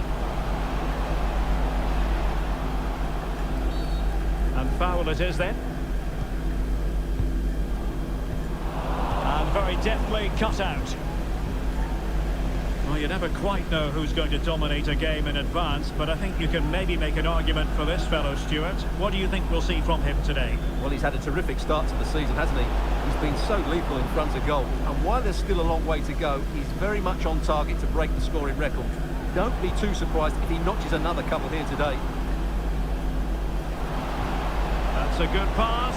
[SPEAKER 2] And foul it is then. And very deftly cut out. Well, you never quite know who's going to dominate a game in advance, but I think you can maybe make an argument for this fellow, Stuart. What do you think we'll see from him today?
[SPEAKER 3] Well, he's had a terrific start to the season, hasn't he? He's been so lethal in front of goal. And while there's still a long way to go, he's very much on target to break the scoring record. Don't be too surprised if he notches another couple here today.
[SPEAKER 2] That's a good pass.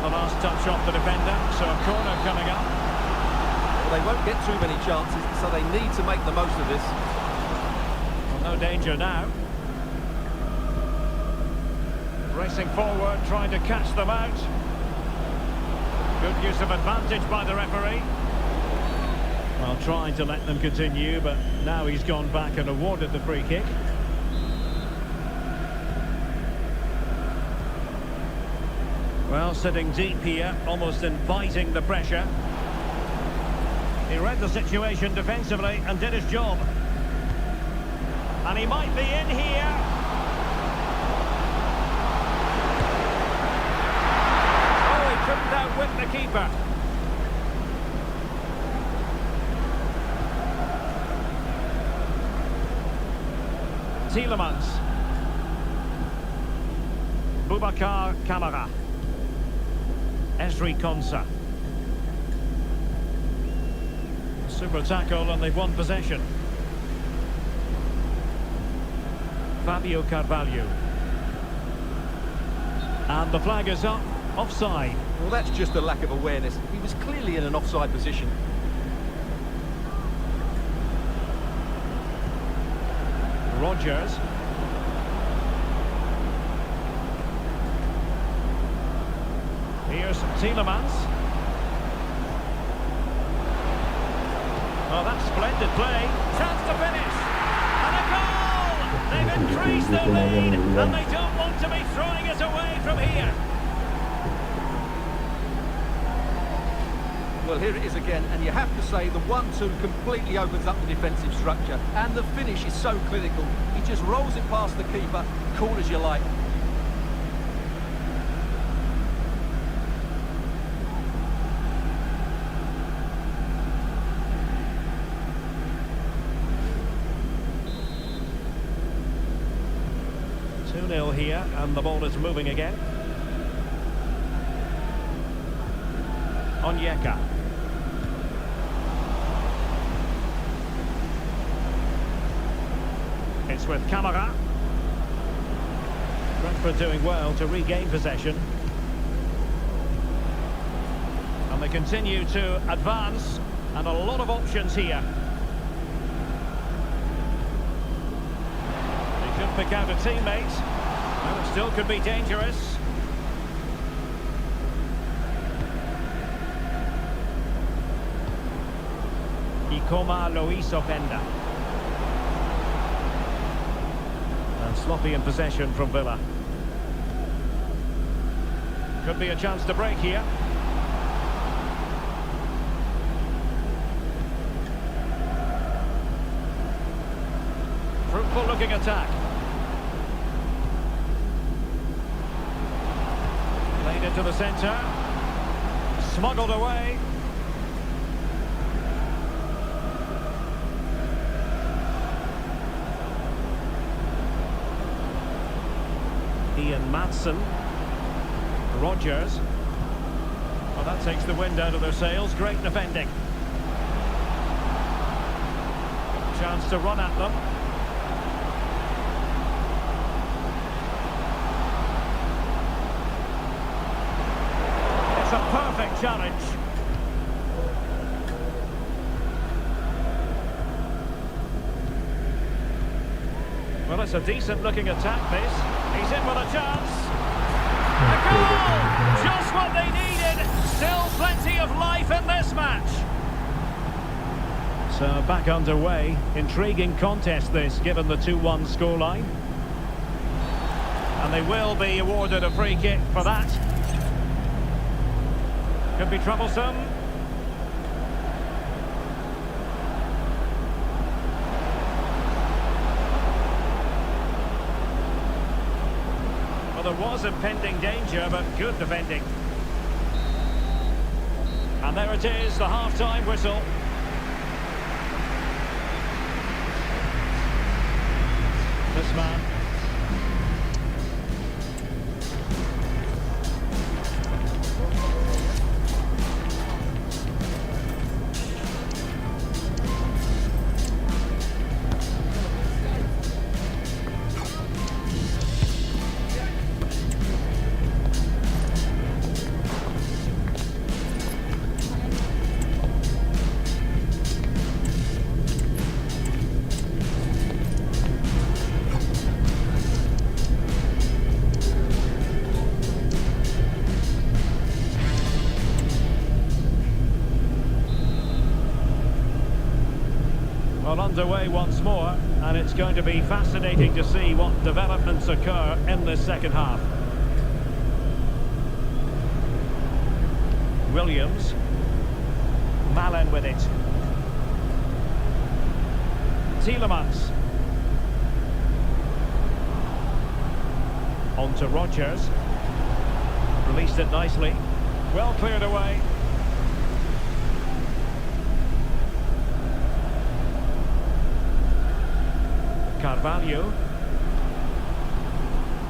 [SPEAKER 2] The last touch off the defender, so a corner coming up.
[SPEAKER 3] Well, they won't get too many chances, so they need to make the most of this.
[SPEAKER 2] Well, no danger now. Racing forward, trying to catch them out. Good use of advantage by the referee. Well, trying to let them continue, but now he's gone back and awarded the free kick. Well, sitting deep here, almost inviting the pressure. He read the situation defensively and did his job. And he might be in here. Oh, he couldn't outwit the keeper. Tielemans. Boubacar Kamara. Esri Konsa. Super tackle and they've won possession. Fabio Carvalho. And the flag is up. Offside.
[SPEAKER 3] Well, that's just a lack of awareness. He was clearly in an offside position.
[SPEAKER 2] Rodgers. Here's Tielemans. Oh, that's splendid play. Chance to finish. And a goal! They've increased the lead, and they don't want to be throwing it away from here.
[SPEAKER 3] Well, here it is again, and you have to say the 1-2 completely opens up the defensive structure, and the finish is so clinical. He just rolls it past the keeper, cool as you like.
[SPEAKER 2] Here, and the ball is moving again. Onyeka. It's with Kamara. Brentford doing well to regain possession. And they continue to advance, and a lot of options here. They could pick out a teammate. Well, it still could be dangerous. Ikoma Lois Openda. And sloppy in possession from Villa. Could be a chance to break here. Fruitful looking attack. Played into the centre. Smuggled away. Ian Madsen. Rodgers. Well, that takes the wind out of their sails. Great defending. Chance to run at them. It's a perfect challenge. Well, it's a decent looking attack, this. He's in with a chance. A goal! Just what they needed. Still plenty of life in this match. So back underway. Intriguing contest this, given the 2-1 scoreline. And they will be awarded a free kick for that. Could be troublesome. Well, there was impending danger, but good defending. And there it is, the half-time whistle. this man. Well, underway once more, and it's going to be fascinating to see what developments occur in this second half. Williams. Malen with it. Tielemans. On to Rodgers. Released it nicely. Well cleared away. Carvalho.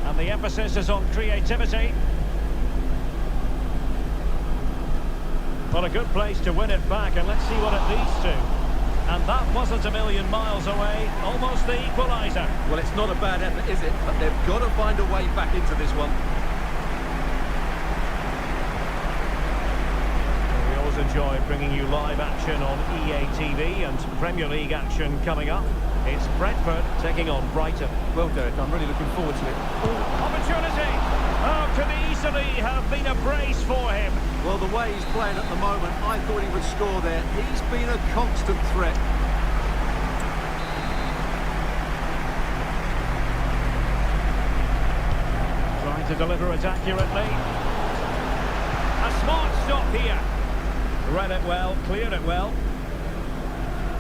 [SPEAKER 2] And the emphasis is on creativity. Well, a good place to win it back, and let's see what it leads to. And that wasn't a million miles away, almost the equaliser.
[SPEAKER 3] Well, it's not a bad effort, is it? But they've got to find a way back into this one.
[SPEAKER 2] We always enjoy bringing you live action on EA TV and Premier League action coming up. It's Brentford taking on Brighton.
[SPEAKER 3] Well, Derek, I'm really looking forward to it.
[SPEAKER 2] Oh, opportunity! Oh, could easily have been a brace for him.
[SPEAKER 3] Well, the way he's playing at the moment, I thought he would score there. He's been a constant threat.
[SPEAKER 2] Trying to deliver it accurately. A smart stop here. Read it well, cleared it well.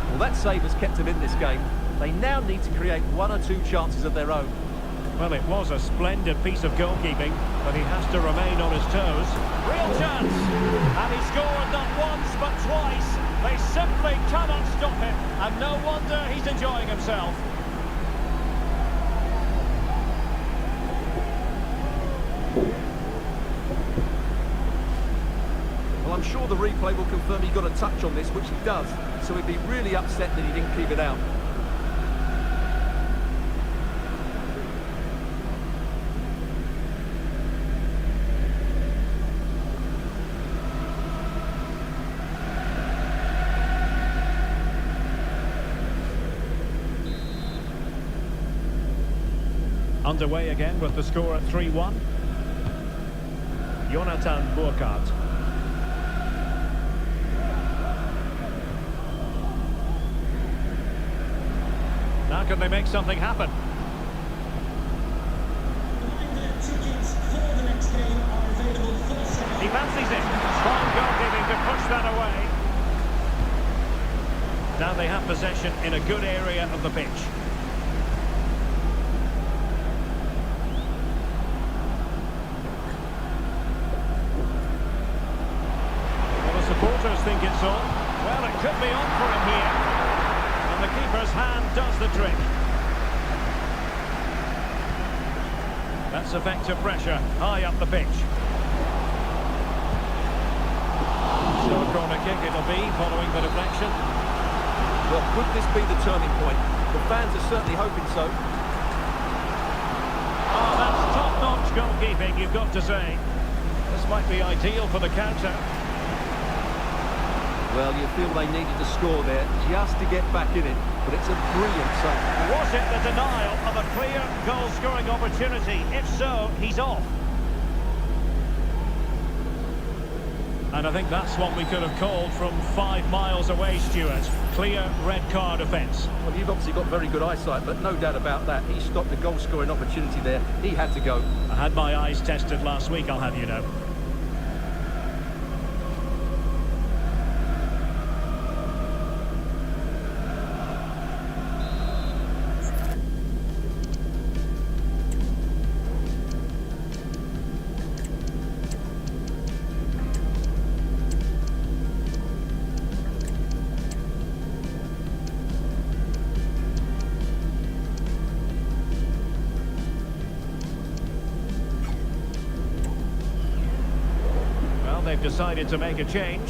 [SPEAKER 3] Well, that save has kept him in this game. They now need to create one or two chances of their own.
[SPEAKER 2] Well, it was a splendid piece of goalkeeping, but he has to remain on his toes. Real chance! And he scored not once, but twice. They simply cannot stop him, and no wonder he's enjoying himself.
[SPEAKER 3] Well, I'm sure the replay will confirm he got a touch on this, which he does, so he'd be really upset that he didn't keep it out.
[SPEAKER 2] Underway again with the score at 3-1. Jonathan Burkhardt. Now can they make something happen? He fancies it. Strong goalkeeping to push that away. Now they have possession in a good area of the pitch. Supporters think it's on. Well, it could be on for him here. And the keeper's hand does the trick. That's effective pressure high up the pitch. So a corner kick it'll be following the deflection.
[SPEAKER 3] Well, could this be the turning point? The fans are certainly hoping so.
[SPEAKER 2] Oh, that's top-notch goalkeeping, you've got to say. This might be ideal for the counter.
[SPEAKER 3] Well, you feel they needed to score there just to get back in it, but it's a brilliant save.
[SPEAKER 2] Was it the denial of a clear goal-scoring opportunity? If so, he's off. And I think that's what we could have called from 5 miles away, Stuart. Clear red card offence.
[SPEAKER 3] Well, you've obviously got very good eyesight, but no doubt about that. He stopped the goal-scoring opportunity there. He had to go.
[SPEAKER 2] I had my eyes tested last week, I'll have you know. they've decided to make a change.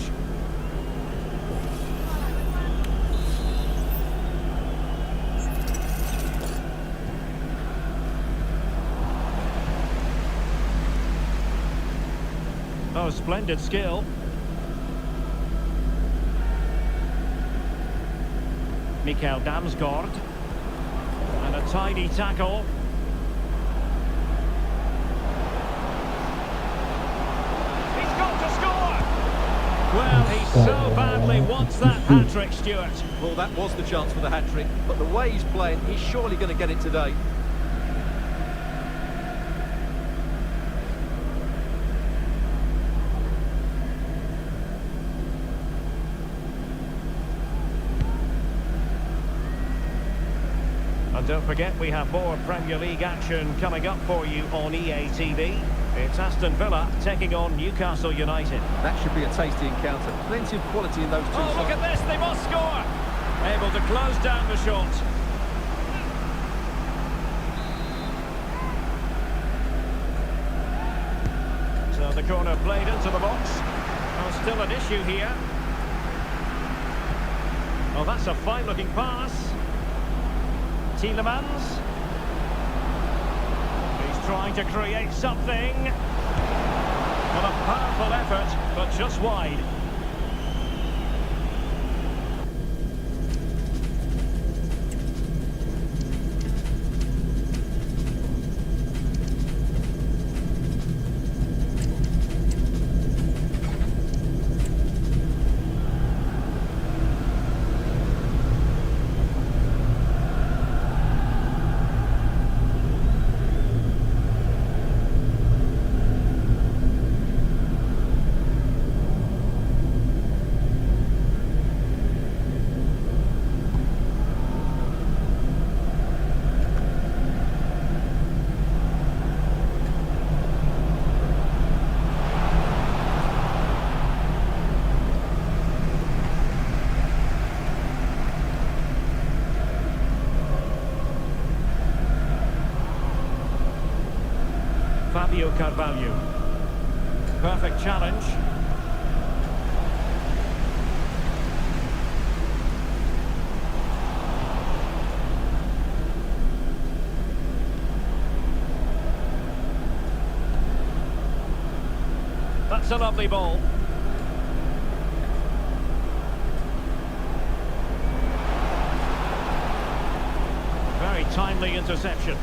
[SPEAKER 2] Oh, splendid skill. Mikael Damsgaard. And a tidy tackle. He's got to score! Well, he so badly wants that hat-trick, Stuart.
[SPEAKER 3] Well, that was the chance for the hat-trick, but the way he's playing, he's surely going to get it today.
[SPEAKER 2] And don't forget, we have more Premier League action coming up for you on EA TV. It's Aston Villa taking on Newcastle United.
[SPEAKER 3] That should be a tasty encounter. Plenty of quality in those two sides.
[SPEAKER 2] Oh, look at this, they must score! Able to close down the shot. So the corner played into the box. Oh, still an issue here. Oh, that's a fine-looking pass. Tielemans. He's trying to create something. Well, a powerful effort, but just wide. Carvalho. Perfect challenge. That's a lovely ball. Very timely interception.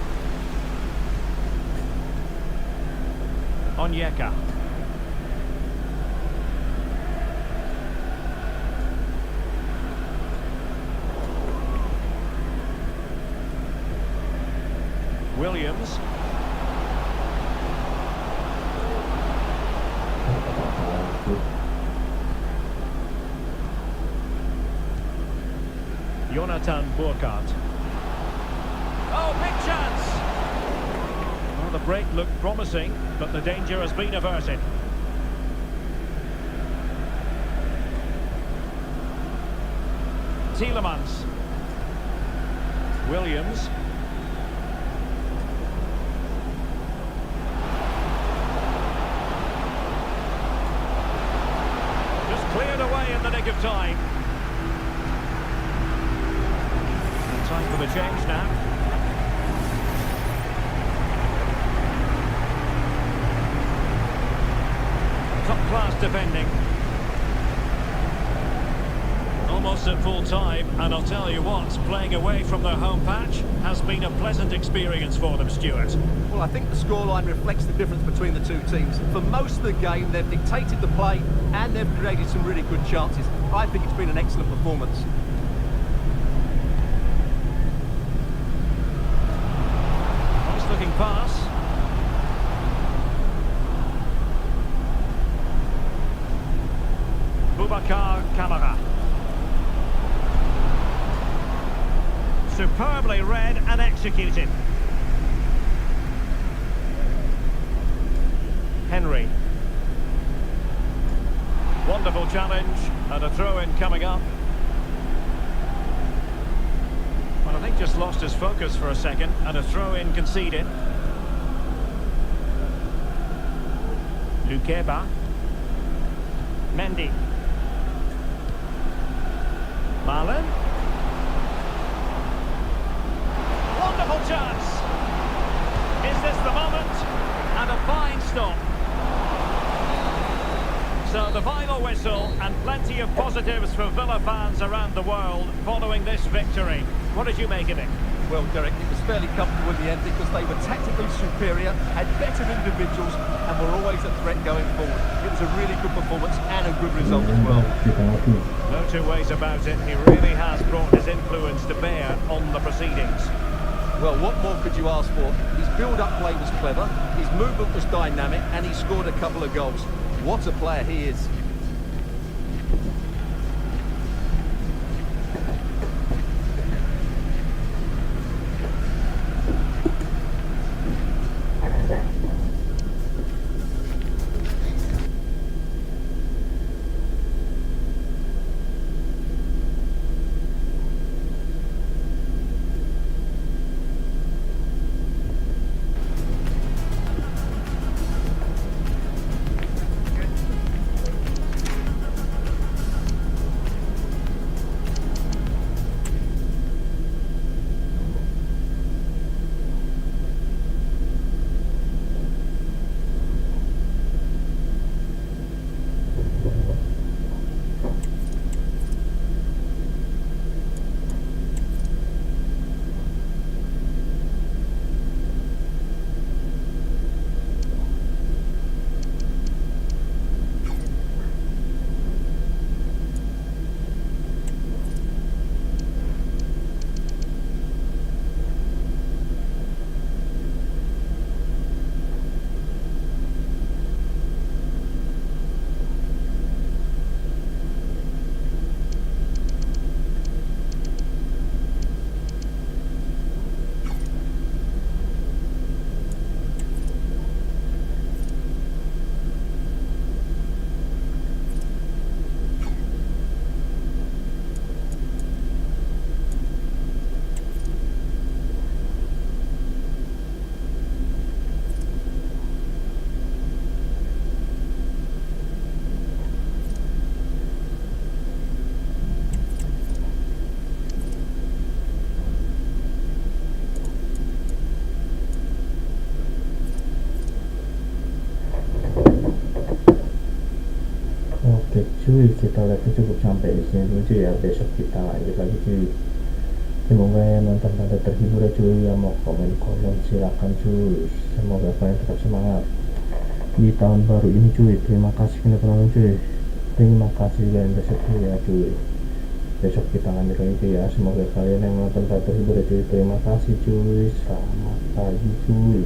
[SPEAKER 2] Onyeka. Williams. Jonathan Burkhardt. Oh, big chance! Well, the break looked promising, but the danger has been averted. Tielemans. Williams. Just cleared away in the nick of time. And time for the change now. Top-class defending. Almost at full time, and I'll tell you what, playing away from their home patch has been a pleasant experience for them, Stuart.
[SPEAKER 3] Well, I think the scoreline reflects the difference between the two teams. For most of the game, they've dictated the play, and they've created some really good chances. I think it's been an excellent performance.
[SPEAKER 2] Nice-looking pass. Kamara. Superbly read and executed. Henry. Wonderful challenge and a throw-in coming up. Well, I think just lost his focus for a second and a throw-in conceded. Lukeba. Mendy. Malen. Wonderful chance. Is this the moment? And a fine stop. So the final whistle, and plenty of positives for Villa fans around the world following this victory. What did you make of it?
[SPEAKER 3] Well, Derek, it was fairly comfortable in the end because they were tactically superior, had better individuals, and were always a threat going forward. It was a really good performance and a good result as well.
[SPEAKER 2] No two ways about it. He really has brought his influence to bear on the proceedings.
[SPEAKER 3] Well, what more could you ask for? His build-up play was clever, his movement was dynamic, and he scored a couple of goals. What a player he is.
[SPEAKER 1] Oke cuy, kita lihatnya cukup sampai di sini dulu cuy ya. Besok kita lanjut lagi cuy. Semoga yang nonton pada terhibur ya cuy. Yang mau komen silakan cuy. Semoga kalian tetap semangat di tahun baru ini cuy. Terima kasih sudah penonton cuy. Terima kasih juga yang bersetia cuy. Besok kita lanjut lagi cuy ya. Semoga kalian yang nonton pada terhibur ya cuy. Terima kasih cuy. Selamat pagi cuy.